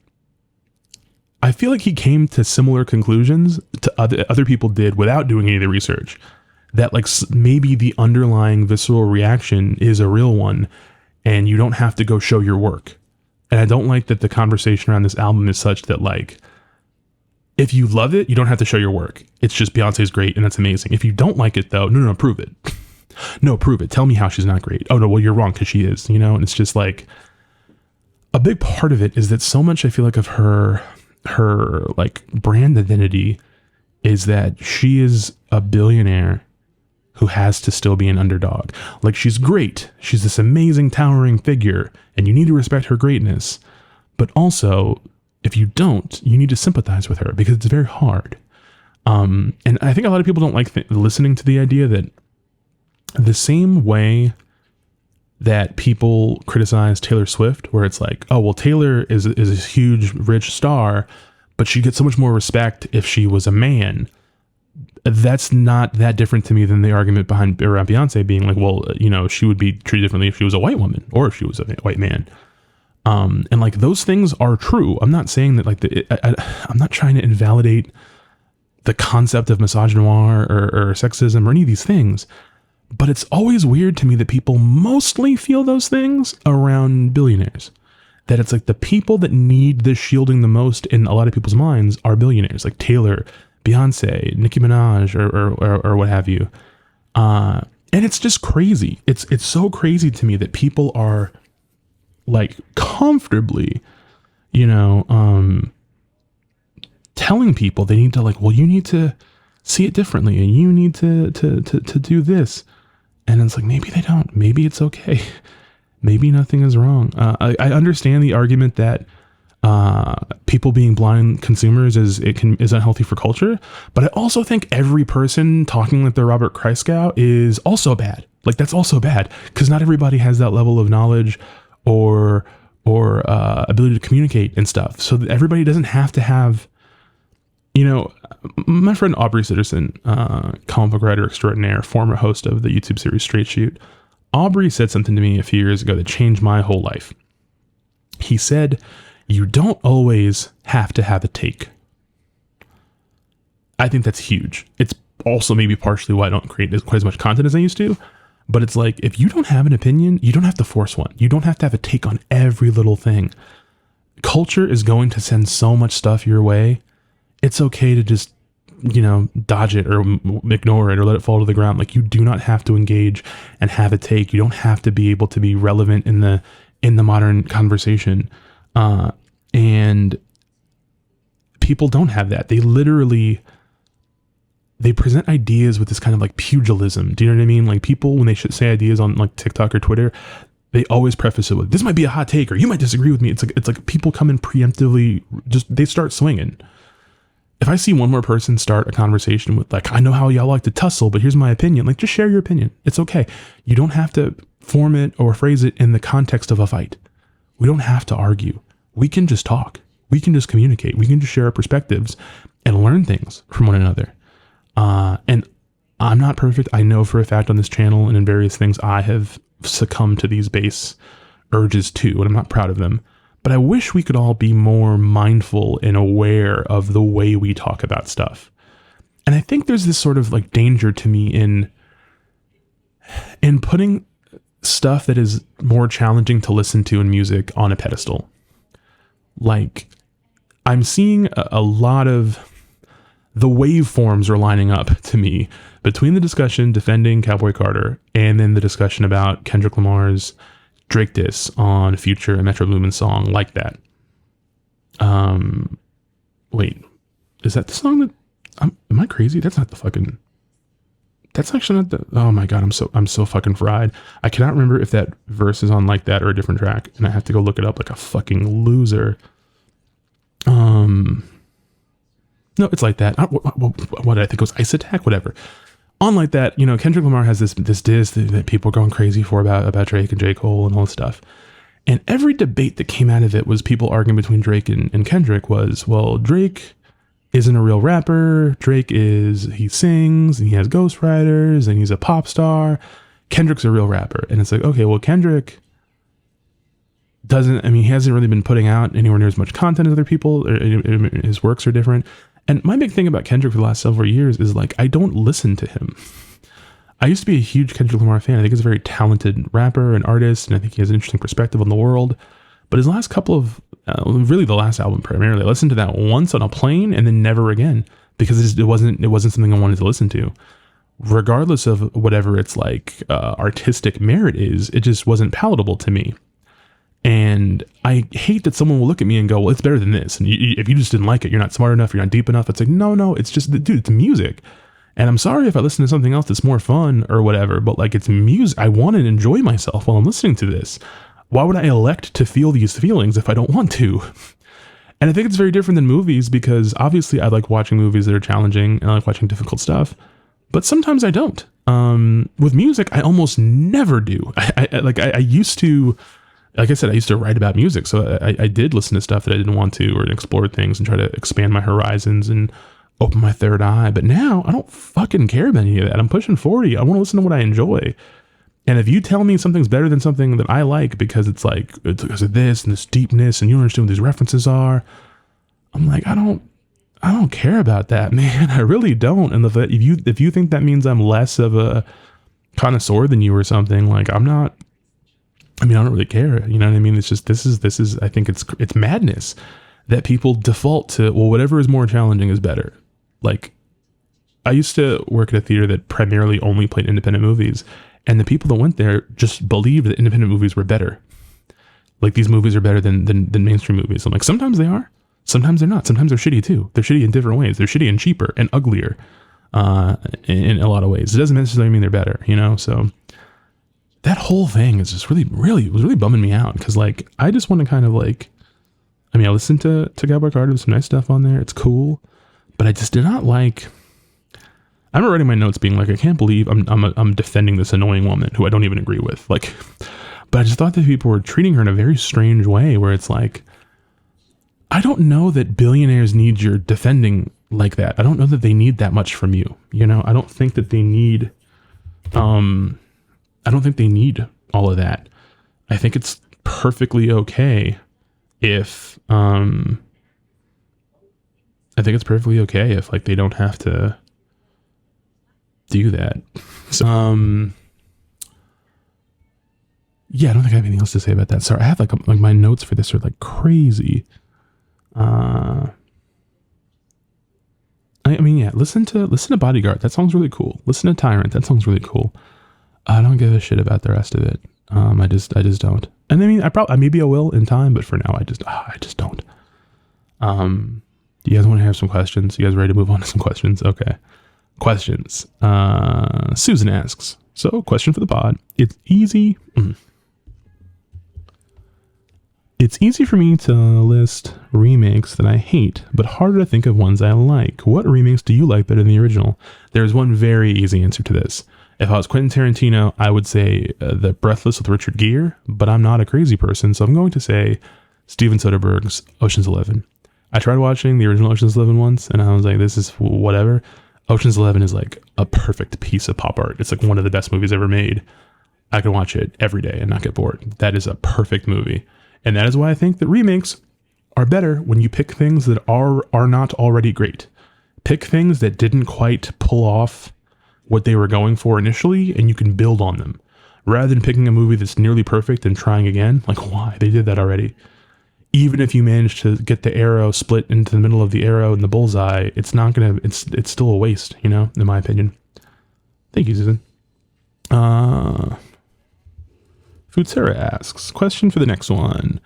I feel like he came to similar conclusions to other people did without doing any of the research. That like maybe the underlying visceral reaction is a real one and you don't have to go show your work. And I don't like that the conversation around this album is such that like, if you love it, you don't have to show your work. It's just Beyonce's great and it's amazing. If you don't like it though, no, prove it. No, prove it. Tell me how she's not great. Oh no, well you're wrong because she is, you know? And it's just like, a big part of it is that so much I feel like of her like brand identity is that she is a billionaire who has to still be an underdog. Like, she's great. She's this amazing, towering figure, and you need to respect her greatness. But also, if you don't, you need to sympathize with her because it's very hard. And I think a lot of people don't like listening to the idea that the same way that people criticize Taylor Swift, where it's like, oh, well, Taylor is a huge, rich star, but she gets so much more respect if she was a man. That's not that different to me than the argument around Beyonce being like, well, you know, she would be treated differently if she was a white woman or if she was a white man. And like, those things are true. I'm not saying that like I'm not trying to invalidate the concept of misogynoir or sexism or any of these things, but it's always weird to me that people mostly feel those things around billionaires. That it's like the people that need this shielding the most in a lot of people's minds are billionaires, like Taylor, Beyonce, Nicki Minaj, or what have you. And it's just crazy. It's so crazy to me that people are like comfortably, you know, telling people they need to like, well, you need to see it differently and you need to do this. And it's like, maybe they don't, maybe it's okay. Maybe nothing is wrong. I understand the argument that people being blind consumers is unhealthy for culture, but I also think every person talking like they're Robert Christgau is also bad. Like, that's also bad because not everybody has that level of knowledge or ability to communicate and stuff. So that everybody doesn't have to have, you know, my friend Aubrey Sitterson, comic book writer extraordinaire, former host of the YouTube series Straight Shoot. Aubrey said something to me a few years ago that changed my whole life. He said, you don't always have to have a take. I think that's huge. It's also maybe partially why I don't create quite as much content as I used to. But it's like, if you don't have an opinion, you don't have to force one. You don't have to have a take on every little thing. Culture is going to send so much stuff your way. It's okay to just, you know, dodge it or ignore it or let it fall to the ground. Like, you do not have to engage and have a take. You don't have to be able to be relevant in the modern conversation. And people don't have that. They literally, they present ideas with this kind of like pugilism. Do you know what I mean? Like, people, when they should say ideas on like TikTok or Twitter, they always preface it with, this might be a hot take, or you might disagree with me. It's like people come in preemptively, just, they start swinging. If I see one more person start a conversation with like, I know how y'all like to tussle, but here's my opinion. Like, just share your opinion. It's okay. You don't have to form it or phrase it in the context of a fight. We don't have to argue. We can just talk. We can just communicate. We can just share our perspectives and learn things from one another. And I'm not perfect. I know for a fact on this channel and in various things, I have succumbed to these base urges too, and I'm not proud of them. But I wish we could all be more mindful and aware of the way we talk about stuff. And I think there's this sort of like danger to me in putting stuff that is more challenging to listen to in music on a pedestal. Like, I'm seeing a lot of the waveforms are lining up to me between the discussion defending Cowboy Carter and then the discussion about Kendrick Lamar's Drake diss on Future and Metro Boomin's song Like That. Wait, is that the song that am I crazy? That's not the fucking, that's actually not the, oh my God, I'm so fucking fried. I cannot remember if that verse is on Like That or a different track, and I have to go look it up like a fucking loser. No, it's Like That. What did I think it was? Ice Attack? Whatever. On Like That, you know, Kendrick Lamar has this diss that people are going crazy for about Drake and J. Cole and all this stuff. And every debate that came out of it was people arguing between Drake and Kendrick was, well, Drake isn't a real rapper. Drake he sings and he has ghostwriters and he's a pop star. Kendrick's a real rapper. And it's like, okay, well, Kendrick he hasn't really been putting out anywhere near as much content as other people. His works are different. And my big thing about Kendrick for the last several years is like, I don't listen to him. I used to be a huge Kendrick Lamar fan. I think he's a very talented rapper and artist, and I think he has an interesting perspective on the world. But his last couple of, really the last album primarily, I listened to that once on a plane and then never again, because it wasn't something I wanted to listen to. Regardless of whatever its like artistic merit is, it just wasn't palatable to me. And I hate that someone will look at me and go, well, it's better than this. And if you just didn't like it, you're not smart enough, you're not deep enough. It's like, no, it's just, dude, it's music. And I'm sorry if I listen to something else that's more fun or whatever, but like it's music. I want to enjoy myself while I'm listening to this. Why would I elect to feel these feelings if I don't want to? And I think it's very different than movies, because obviously I like watching movies that are challenging and I like watching difficult stuff, but sometimes I don't. With music, I almost never do. I used to, like I said, I used to write about music. So I did listen to stuff that I didn't want to, or explore things and try to expand my horizons and open my third eye. But now I don't fucking care about any of that. I'm pushing 40. I want to listen to what I enjoy. And if you tell me something's better than something that I like because it's like, it's because of this and this deepness and you don't understand what these references are, I'm like, I don't care about that, man. I really don't. And if you think that means I'm less of a connoisseur than you or something, like I don't really care. You know what I mean? It's just, this is, I think it's madness that people default to, well, whatever is more challenging is better. Like, I used to work at a theater that primarily only played independent movies, and the people that went there just believed that independent movies were better. Like, these movies are better than mainstream movies. I'm like, sometimes they are, sometimes they're not. Sometimes they're shitty too. They're shitty in different ways. They're shitty and cheaper and uglier in a lot of ways. It doesn't necessarily mean they're better, you know? So that whole thing is just really bumming me out, because like, I just want to kind of like, I mean, I listened to Cowboy Carter. There's some nice stuff on there. It's cool. But I just did not like, I'm writing my notes being like, I can't believe I'm defending this annoying woman who I don't even agree with. Like, but I just thought that people were treating her in a very strange way, where it's like, I don't know that billionaires need your defending like that. I don't know that they need that much from you. You know, I don't think that they need, I don't think they need all of that. I think it's perfectly okay if, I think it's perfectly okay if like they don't have to do that. So, yeah, I don't think I have anything else to say about that. Sorry, I have like my notes for this are like crazy. I mean, yeah, listen to Bodyguard. That song's really cool. Listen to Tyrant. That song's really cool. I don't give a shit about the rest of it. I just don't. And I mean, maybe I will in time, but for now, I just don't. Do you guys want to have some questions? You guys ready to move on to some questions? Okay. Questions. Susan asks, so question for the pod. It's easy for me to list remakes that I hate, but harder to think of ones I like. What remakes do you like better than the original? There's one very easy answer to this. If I was Quentin Tarantino, I would say The Breathless with Richard Gere, but I'm not a crazy person, so I'm going to say Steven Soderbergh's Ocean's 11. I tried watching the original Ocean's 11 once, and I was like, this is whatever. Ocean's 11 is like a perfect piece of pop art. It's like one of the best movies ever made. I could watch it every day and not get bored. That is a perfect movie. And that is why I think that remakes are better when you pick things that are not already great. Pick things that didn't quite pull off what they were going for initially, and you can build on them. Rather than picking a movie that's nearly perfect and trying again. Like, why? They did that already. Even if you manage to get the arrow split into the middle of the arrow and the bullseye, it's still a waste, you know, in my opinion. Thank you, Susan. Futsura asks, question for the next one.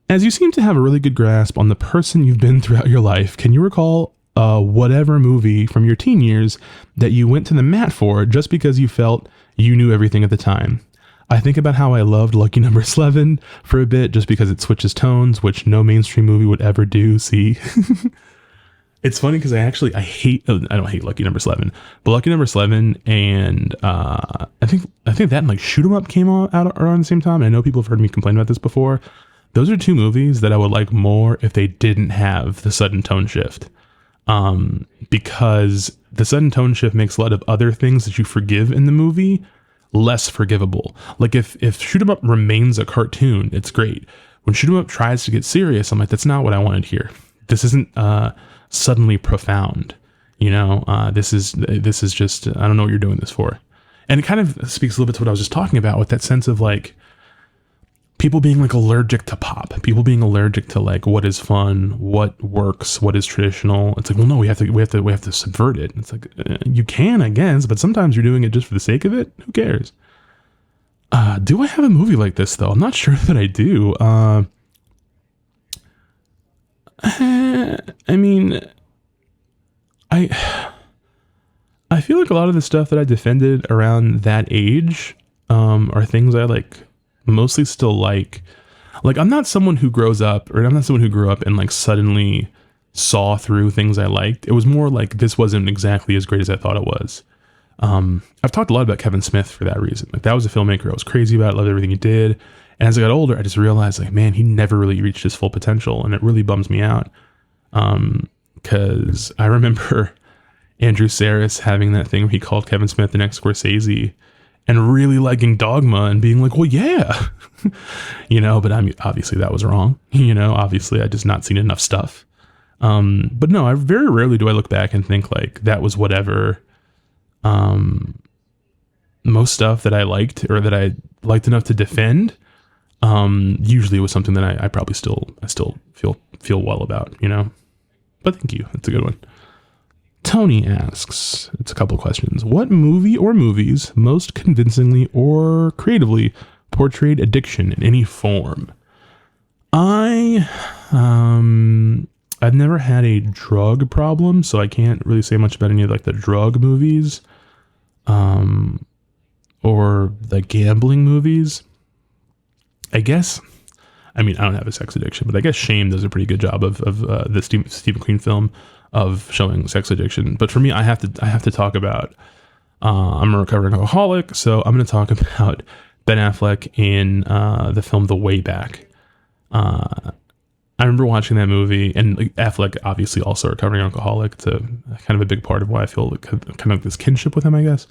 As you seem to have a really good grasp on the person you've been throughout your life, can you recall whatever movie from your teen years that you went to the mat for just because you felt you knew everything at the time? I think about how I loved Lucky Number 11 for a bit just because it switches tones, which no mainstream movie would ever do. See, it's funny because I don't hate Lucky Number 11, but Lucky Number 11 and I think that and like Shoot 'Em Up came out around the same time. And I know people have heard me complain about this before. Those are two movies that I would like more if they didn't have the sudden tone shift. Because the sudden tone shift makes a lot of other things that you forgive in the movie less forgivable. Like if Shoot 'Em Up remains a cartoon, it's great. When Shoot 'Em Up tries to get serious, I'm like, that's not what I wanted here. This isn't suddenly profound. You know, this is just, I don't know what you're doing this for. And it kind of speaks a little bit to what I was just talking about with that sense of like people being like allergic to pop, people being allergic to like what is fun, what works, what is traditional. It's like, well, no, we have to subvert it. It's like, you can, I guess, but sometimes you're doing it just for the sake of it. Who cares? Do I have a movie like this though? I'm not sure that I do. I mean, I feel like a lot of the stuff that I defended around that age are things I like mostly still like. Like, I'm not someone who grows up, or I'm not someone who grew up and like suddenly saw through things I liked. It was more like this wasn't exactly as great as I thought it was. I've talked a lot about Kevin Smith for that reason. Like, that was a filmmaker I was crazy about, loved everything he did. And as I got older, I just realized, like, man, he never really reached his full potential, and it really bums me out. Because I remember Andrew Saris having that thing where he called Kevin Smith the next Scorsese, and really liking Dogma and being like, well, yeah, but I mean, obviously that was wrong. Obviously I just not seen enough stuff. But no, I very rarely do I look back and think like that was whatever. Most stuff that I liked, or that I liked enough to defend, usually it was something that I probably still feel well about, but thank you. That's a good one. Tony asks, it's a couple of questions. What movie or movies most convincingly or creatively portrayed addiction in any form? I've never had a drug problem, so I can't really say much about any of like the drug movies, or the gambling movies. I guess, I mean, I don't have a sex addiction, but I guess Shame does a pretty good job of the Steve McQueen film of showing sex addiction. But for me, I have to talk about, I'm a recovering alcoholic, so I'm going to talk about Ben Affleck in the film The Way Back. I remember watching that movie, and like, Affleck obviously also a recovering alcoholic. It's a kind of a big part of why I feel like, kind of this kinship with him, I guess.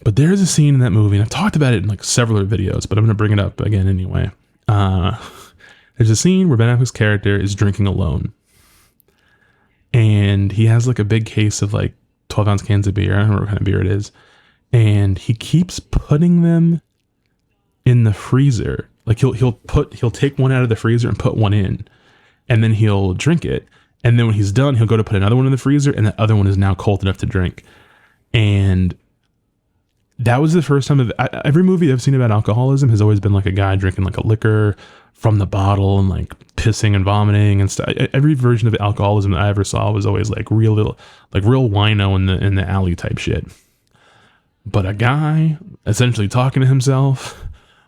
But there's a scene in that movie, and I've talked about it in like several videos, but I'm going to bring it up again anyway. There's a scene where Ben Affleck's character is drinking alone. And he has like a big case of like 12-ounce cans of beer. I don't know what kind of beer it is. And he keeps putting them in the freezer. Like he'll take one out of the freezer and put one in, and then he'll drink it. And then when he's done, he'll go to put another one in the freezer, and the other one is now cold enough to drink. And that was the first time every movie I've seen about alcoholism has always been like a guy drinking like a liquor from the bottle and like pissing and vomiting and stuff. Every version of alcoholism that I ever saw was always like real wino in the alley type shit. But a guy essentially talking to himself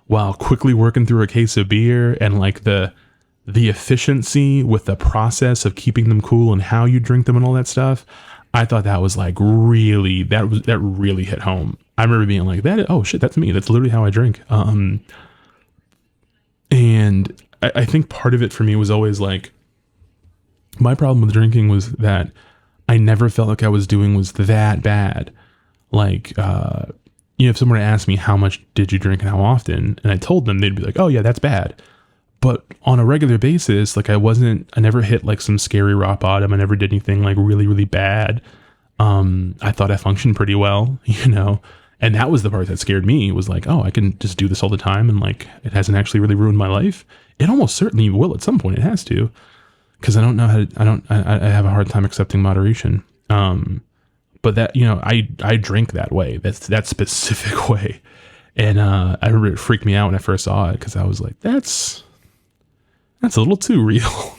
while quickly working through a case of beer, and like the efficiency with the process of keeping them cool and how you drink them and all that stuff. I thought that was like really, that really hit home. I remember being like, oh shit, that's me. That's literally how I drink. And I think part of it for me was always like, my problem with drinking was that I never felt like I was doing was that bad. Like, if someone asked me how much did you drink and how often, and I told them, they'd be like, oh yeah, that's bad. But on a regular basis, like I never hit like some scary rock bottom. I never did anything like really, really bad. I thought I functioned pretty well, and that was the part that scared me, was like, oh, I can just do this all the time. And like, it hasn't actually really ruined my life. It almost certainly will at some point. It has to, because I don't know how to, I have a hard time accepting moderation. But that, I drink that way. That's that specific way. And, I remember it freaked me out when I first saw it, because I was like, that's a little too real.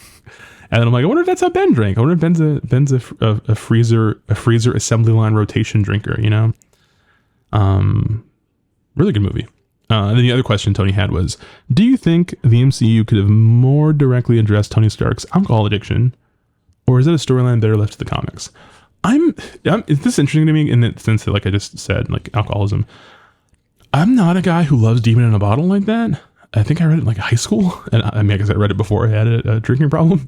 And then I'm like, I wonder if that's how Ben drank. I wonder if Ben's a freezer assembly line rotation drinker, Really good movie. And then the other question Tony had was, do you think the MCU could have more directly addressed Tony Stark's alcohol addiction, or is it a storyline better left to the comics? Is this interesting to me in the sense that, like I just said, like alcoholism, I'm not a guy who loves Demon in a Bottle like that. I think I read it in like high school, and I guess I read it before I had a drinking problem.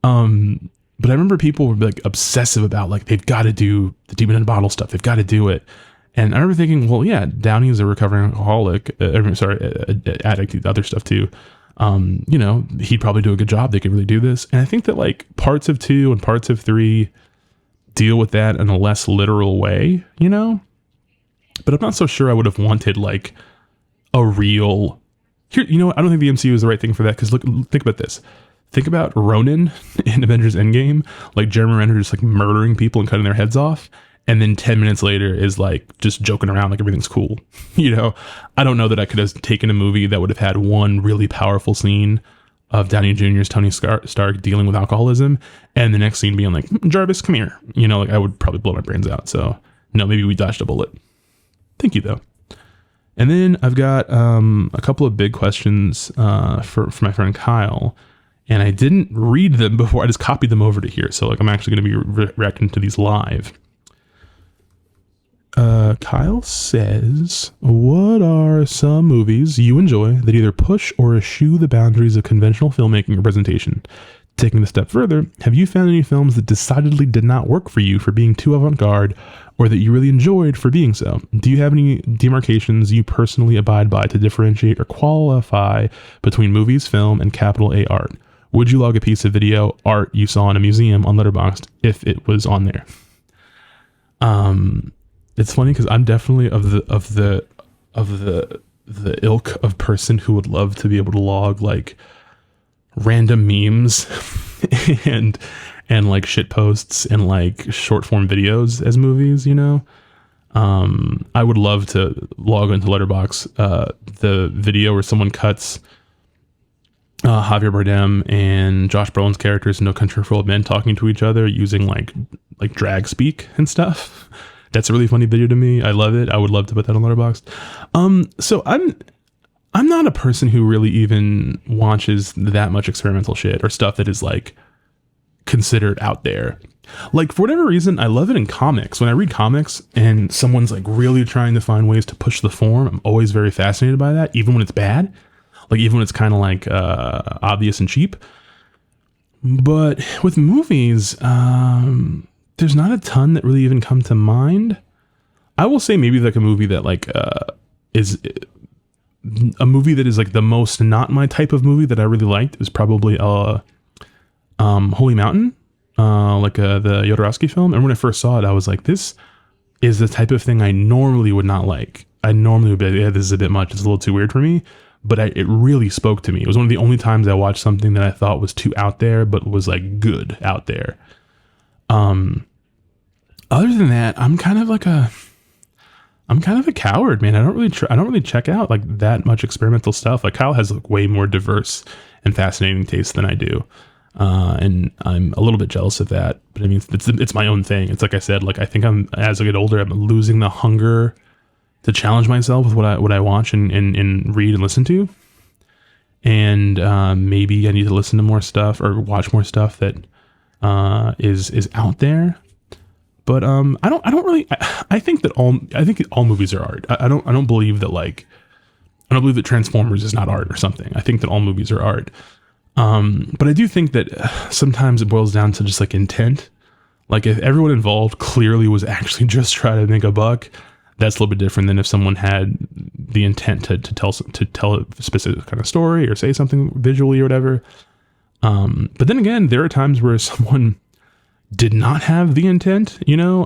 But I remember people were like obsessive about like, they've got to do the Demon in a Bottle stuff. They've got to do it. And I remember thinking, well, yeah, Downey is a recovering alcoholic, addict, other stuff too. He'd probably do a good job. They could really do this. And I think that like parts of 2 and parts of 3 deal with that in a less literal way, but I'm not so sure I would have wanted like a real here. I don't think the MCU is the right thing for that. Cause think about this. Think about Ronin in Avengers Endgame, like Jeremy Renner just like murdering people and cutting their heads off. And then 10 minutes later is like just joking around like everything's cool. I don't know that I could have taken a movie that would have had one really powerful scene of Downey Jr.'s Tony Stark dealing with alcoholism, and the next scene being like, Jarvis, come here. You know, like I would probably blow my brains out. So no, maybe we dodged a bullet. Thank you though. And then I've got a couple of big questions for my friend Kyle, and I didn't read them before. I just copied them over to here. So like I'm actually going to be reacting to these live. Kyle says, what are some movies you enjoy that either push or eschew the boundaries of conventional filmmaking or presentation? Taking it a step further, have you found any films that decidedly did not work for you for being too avant-garde, or that you really enjoyed for being so? Do you have any demarcations you personally abide by to differentiate or qualify between movies, film, and capital A art? Would you log a piece of video art you saw in a museum on Letterboxd if it was on there? It's funny because I'm definitely of the ilk of person who would love to be able to log like random memes and like shit posts and like short form videos as movies, you know. I would love to log into Letterboxd the video where someone cuts Javier Bardem and Josh Brolin's characters in No Country for Old Men talking to each other using like drag speak and stuff. That's a really funny video to me. I love it. I would love to put that on Letterboxd. So I'm not a person who really even watches that much experimental shit or stuff that is like considered out there. Like for whatever reason, I love it in comics. When I read comics and someone's like really trying to find ways to push the form, I'm always very fascinated by that, even when it's bad. Like even when it's kind of like obvious and cheap. But with movies, there's not a ton that really even come to mind. I will say maybe like a movie that like is a movie that is like the most not my type of movie that I really liked is probably Holy Mountain, like the Jodorowsky film. And when I first saw it, I was like, this is the type of thing I normally would not like. I normally would be like, yeah, this is a bit much. It's a little too weird for me. But it really spoke to me. It was one of the only times I watched something that I thought was too out there, but was like good out there. Other than that, I'm kind of a coward, man. I don't really check out like that much experimental stuff. Like Kyle has like way more diverse and fascinating tastes than I do. And I'm a little bit jealous of that, but I mean, it's my own thing. It's like I said, like, I think as I get older, I'm losing the hunger to challenge myself with what I watch and read and listen to. And, maybe I need to listen to more stuff or watch more stuff that, is out there. But I think all movies are art. I don't believe that Transformers is not art or something. I think that all movies are art. But I do think that sometimes it boils down to just like intent. Like if everyone involved clearly was actually just trying to make a buck, that's a little bit different than if someone had the intent to tell a specific kind of story or say something visually or whatever. But then again, there are times where someone did not have the intent, you know,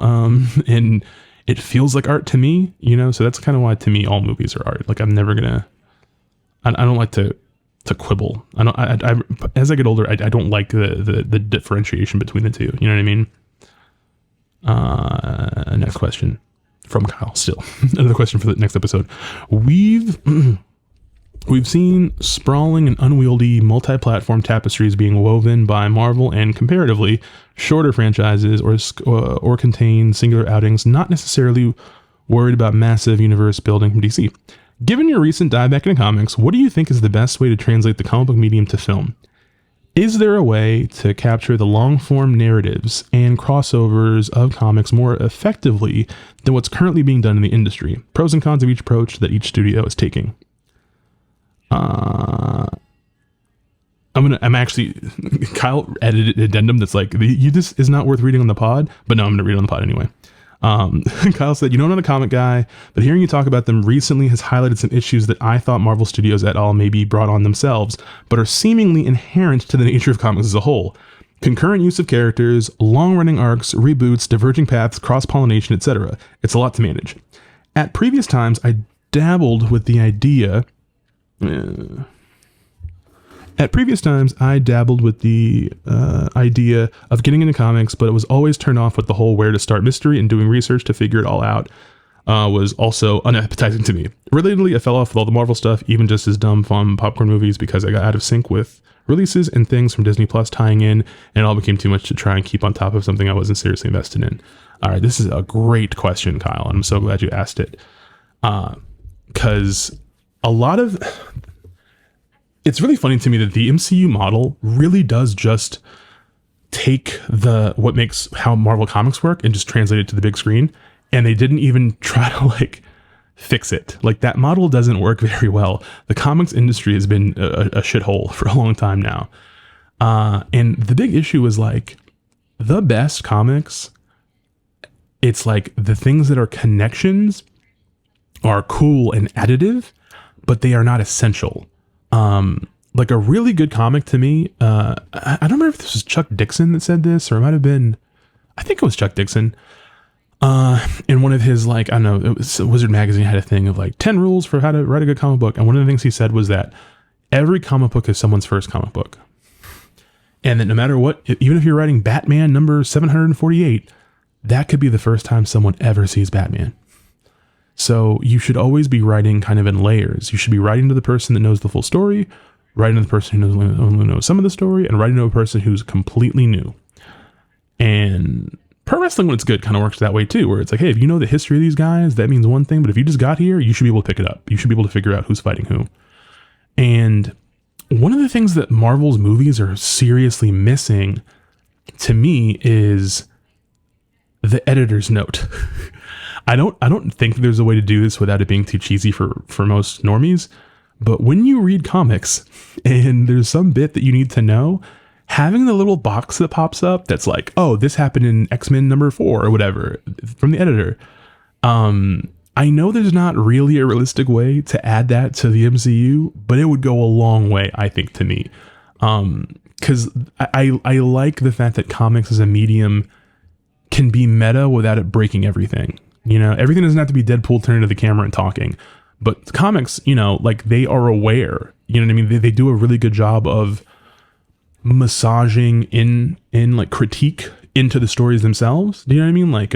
and it feels like art to me, you know, so that's kind of why to me all movies are art. Like I'm never I don't like to quibble. I as I get older, I don't like the differentiation between the two, you know what I mean? Next question from Kyle still. Another question for the next episode. We've seen sprawling and unwieldy multi-platform tapestries being woven by Marvel and comparatively shorter franchises or contain singular outings, not necessarily worried about massive universe building from DC. Given your recent dive back into comics, what do you think is the best way to translate the comic book medium to film? Is there a way to capture the long-form narratives and crossovers of comics more effectively than what's currently being done in the industry? Pros and cons of each approach that each studio is taking. I'm actually Kyle edited an addendum that's like, this is not worth reading on the pod, but no, I'm gonna read it on the pod anyway. Kyle said, I'm not a comic guy, but hearing you talk about them recently has highlighted some issues that I thought Marvel Studios et al. Maybe brought on themselves, but are seemingly inherent to the nature of comics as a whole. Concurrent use of characters, long-running arcs, reboots, diverging paths, cross-pollination, etc. It's a lot to manage. At previous times, I dabbled with the idea of getting into comics, but it was always turned off with the whole where to start mystery, and doing research to figure it all out was also unappetizing to me. Relatedly, I fell off with all the Marvel stuff, even just as dumb, fun popcorn movies, because I got out of sync with releases and things from Disney Plus tying in, and it all became too much to try and keep on top of something I wasn't seriously invested in. All right, this is a great question, Kyle. I'm so glad you asked it. Because a lot of... It's really funny to me that the MCU model really does just take what makes how Marvel Comics work and just translate it to the big screen. And they didn't even try to like fix it. Like that model doesn't work very well. The comics industry has been a shithole for a long time now. And the big issue is like the best comics. It's like the things that are connections are cool and additive, but they are not essential. Like a really good comic to me, I don't remember if this was Chuck Dixon that said this, or it might have been, I think it was Chuck Dixon. In one of his, like, I don't know, it was Wizard Magazine had a thing of like 10 rules for how to write a good comic book. And one of the things he said was that every comic book is someone's first comic book. And that no matter what, even if you're writing Batman number 748, that could be the first time someone ever sees Batman. So you should always be writing kind of in layers. You should be writing to the person that knows the full story, writing to the person who only knows some of the story, and writing to a person who's completely new. And pro wrestling, when it's good, kind of works that way too, where it's like, hey, if you know the history of these guys, that means one thing, but if you just got here, you should be able to pick it up. You should be able to figure out who's fighting who. And one of the things that Marvel's movies are seriously missing, to me, is the editor's note. I don't think there's a way to do this without it being too cheesy for most normies. But when you read comics and there's some bit that you need to know, having the little box that pops up that's like, oh, this happened in X-Men number 4 or whatever from the editor. I know there's not really a realistic way to add that to the MCU, but it would go a long way, I think, to me. Because I like the fact that comics as a medium can be meta without it breaking everything. You know, everything doesn't have to be Deadpool turning to the camera and talking. But comics, you know, like they are aware, you know what I mean? They do a really good job of massaging in like critique into the stories themselves. Do you know what I mean? Like,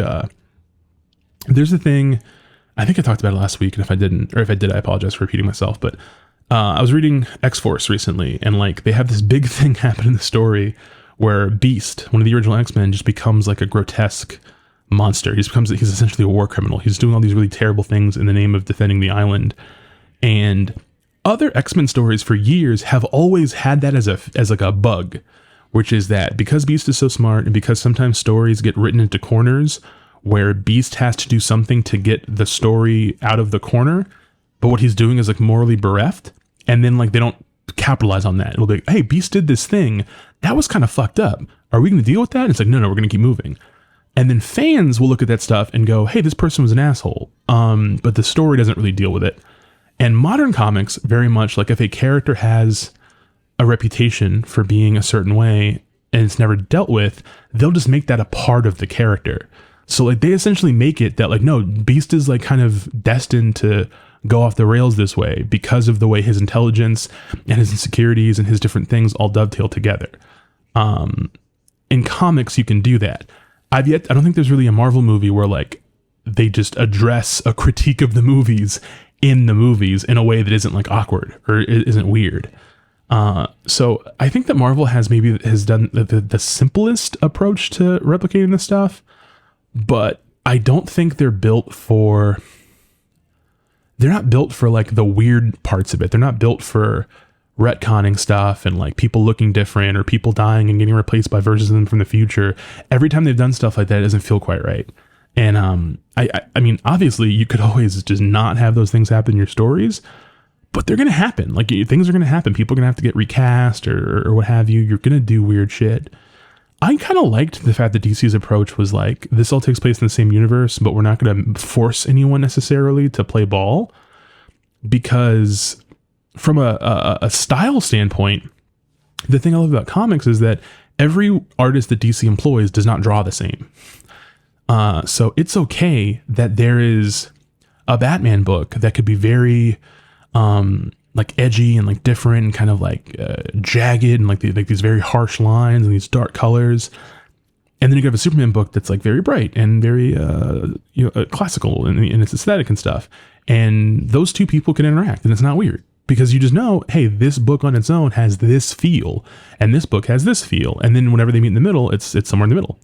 there's a thing, I think I talked about it last week, and if I didn't, or if I did, I apologize for repeating myself, but I was reading X-Force recently, and like they have this big thing happen in the story where Beast, one of the original X-Men, just becomes like a grotesque monster. He's essentially a war criminal. He's doing all these really terrible things in the name of defending the island. And other X-Men stories for years have always had that as like a bug, which is that because Beast is so smart, and because sometimes stories get written into corners where Beast has to do something to get the story out of the corner, but what he's doing is like morally bereft, and then like they don't capitalize on that. It'll be like, hey, Beast did this thing that was kind of fucked up. Are we going to deal with that? And it's like, no, we're going to keep moving. And then fans will look at that stuff and go, hey, this person was an asshole. But the story doesn't really deal with it. And modern comics, very much like if a character has a reputation for being a certain way and it's never dealt with, they'll just make that a part of the character. So like they essentially make it that like, no, Beast is like kind of destined to go off the rails this way because of the way his intelligence and his insecurities and his different things all dovetail together. In comics, you can do that. I don't think there's really a Marvel movie where like they just address a critique of the movies in the movies in a way that isn't like awkward or isn't weird. So I think that Marvel has done the simplest approach to replicating this stuff, but I don't think they're not built for like the weird parts of it. They're not built for retconning stuff and like people looking different or people dying and getting replaced by versions of them from the future. Every time they've done stuff like that, it doesn't feel quite right. And I mean, obviously you could always just not have those things happen in your stories, but they're going to happen. Like things are going to happen. People are going to have to get recast or what have you. You're going to do weird shit. I kind of liked the fact that DC's approach was like, this all takes place in the same universe, but we're not going to force anyone necessarily to play ball, because from a style standpoint, the thing I love about comics is that every artist that DC employs does not draw the same. So it's okay that there is a Batman book that could be very like edgy and like different and kind of like jagged and like these very harsh lines and these dark colors. And then you have a Superman book that's like very bright and very classical in its aesthetic and stuff. And those two people can interact, and it's not weird because you just know, hey, this book on its own has this feel, and this book has this feel, and then whenever they meet in the middle, it's somewhere in the middle.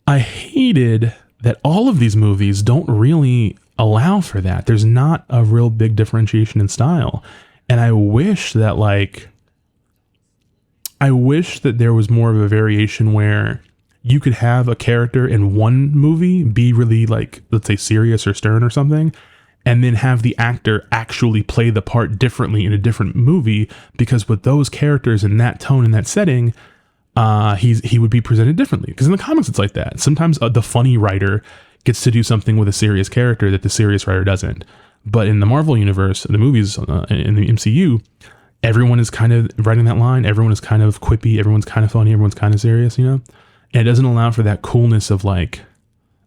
I hated that all of these movies don't really allow for that. There's not a real big differentiation in style, and I wish that there was more of a variation where you could have a character in one movie be really like, let's say, serious or stern or something, and then have the actor actually play the part differently in a different movie, because with those characters in that tone and that setting, he would be presented differently. Because in the comics, it's like that. Sometimes the funny writer gets to do something with a serious character that the serious writer doesn't. But in the Marvel universe, the movies, in the MCU, everyone is kind of writing that line. Everyone is kind of quippy. Everyone's kind of funny. Everyone's kind of serious, you know? And it doesn't allow for that coolness of like,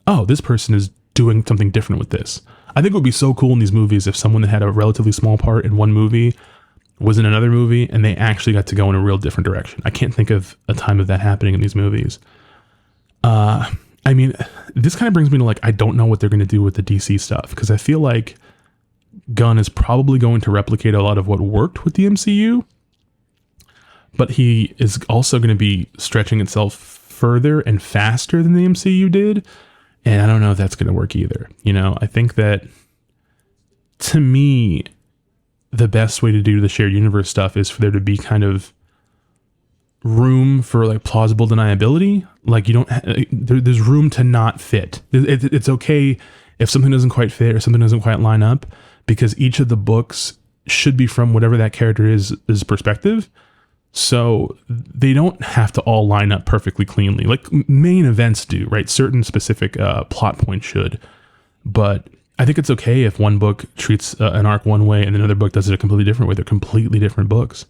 oh, this person is doing something different with this. I think it would be so cool in these movies if someone that had a relatively small part in one movie was in another movie and they actually got to go in a real different direction. I can't think of a time of that happening in these movies. I mean, this kind of brings me to like, I don't know what they're going to do with the DC stuff, because I feel like Gunn is probably going to replicate a lot of what worked with the MCU, but he is also going to be stretching itself further and faster than the MCU did. And I don't know if that's going to work either. You know, I think that, to me, the best way to do the shared universe stuff is for there to be kind of room for like plausible deniability. Like you don't, there's room to not fit. It's okay if something doesn't quite fit or something doesn't quite line up, because each of the books should be from whatever that character is perspective. So they don't have to all line up perfectly cleanly, like main events do, right? Certain specific plot points should. But I think it's okay if one book treats an arc one way and another book does it a completely different way. They're completely different books.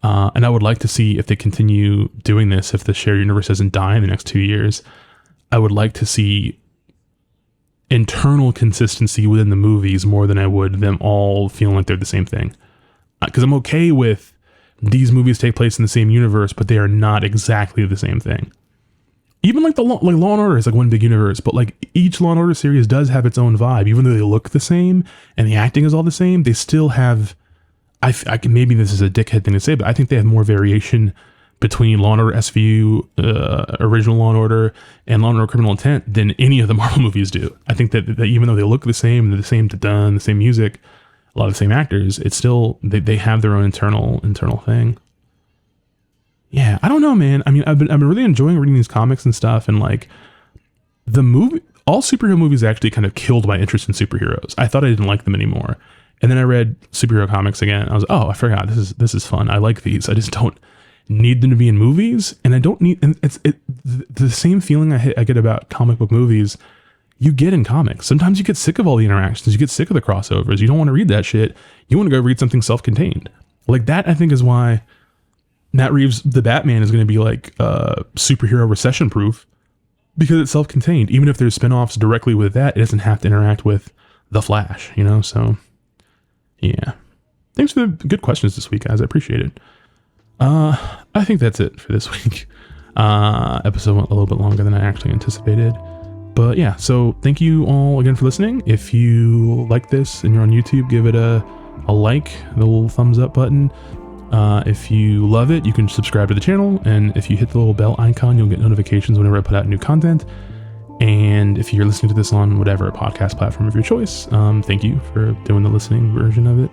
And I would like to see if they continue doing this, if the shared universe doesn't die in the next 2 years. I would like to see internal consistency within the movies more than I would them all feeling like they're the same thing. Because I'm okay with these movies take place in the same universe, but they are not exactly the same thing. Even like Law and Order is like one big universe, but like each Law and Order series does have its own vibe. Even though they look the same and the acting is all the same, they still have, I can, maybe this is a dickhead thing to say, but I think they have more variation between Law and Order SVU, original Law and Order, and Law and Order Criminal Intent than any of the Marvel movies do. I think that even though they look the same, they're the same done, the same music, a lot of the same actors, it's still, they have their own internal thing. Yeah, I don't know, man. I mean, I've been really enjoying reading these comics and stuff, and like all superhero movies actually kind of killed my interest in superheroes. I thought I didn't like them anymore. And then I read superhero comics again. I was, oh, I forgot. This is fun. I like these. I just don't need them to be in movies, and I don't need. And it's the same feeling I get about comic book movies. You get in comics. Sometimes you get sick of all the interactions. You get sick of the crossovers. You don't want to read that shit. You want to go read something self-contained. Like that, I think, is why Matt Reeves' The Batman is going to be like superhero recession-proof, because it's self-contained. Even if there's spin-offs directly with that, it doesn't have to interact with The Flash, you know? So, yeah. Thanks for the good questions this week, guys. I appreciate it. I think that's it for this week. Episode went a little bit longer than I actually anticipated. But yeah, so thank you all again for listening. If you like this and you're on YouTube, give it a like, the little thumbs up button. If you love it, you can subscribe to the channel. And if you hit the little bell icon, you'll get notifications whenever I put out new content. And if you're listening to this on whatever podcast platform of your choice, thank you for doing the listening version of it.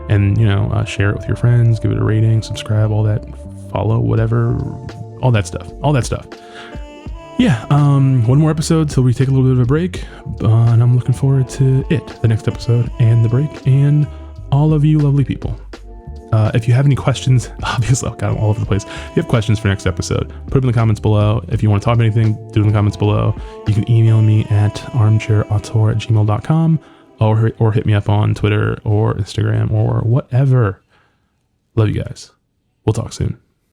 And, you know, share it with your friends, give it a rating, subscribe, all that, follow, whatever, all that stuff. Yeah, one more episode till we take a little bit of a break, and I'm looking forward to the next episode, and the break, and all of you lovely people. If you have any questions, obviously I've got them all over the place. If you have questions for next episode, put them in the comments below. If you want to talk about anything, do it in the comments below. You can email me at armchairauteur@gmail.com, or hit me up on Twitter or Instagram or whatever. Love you guys. We'll talk soon.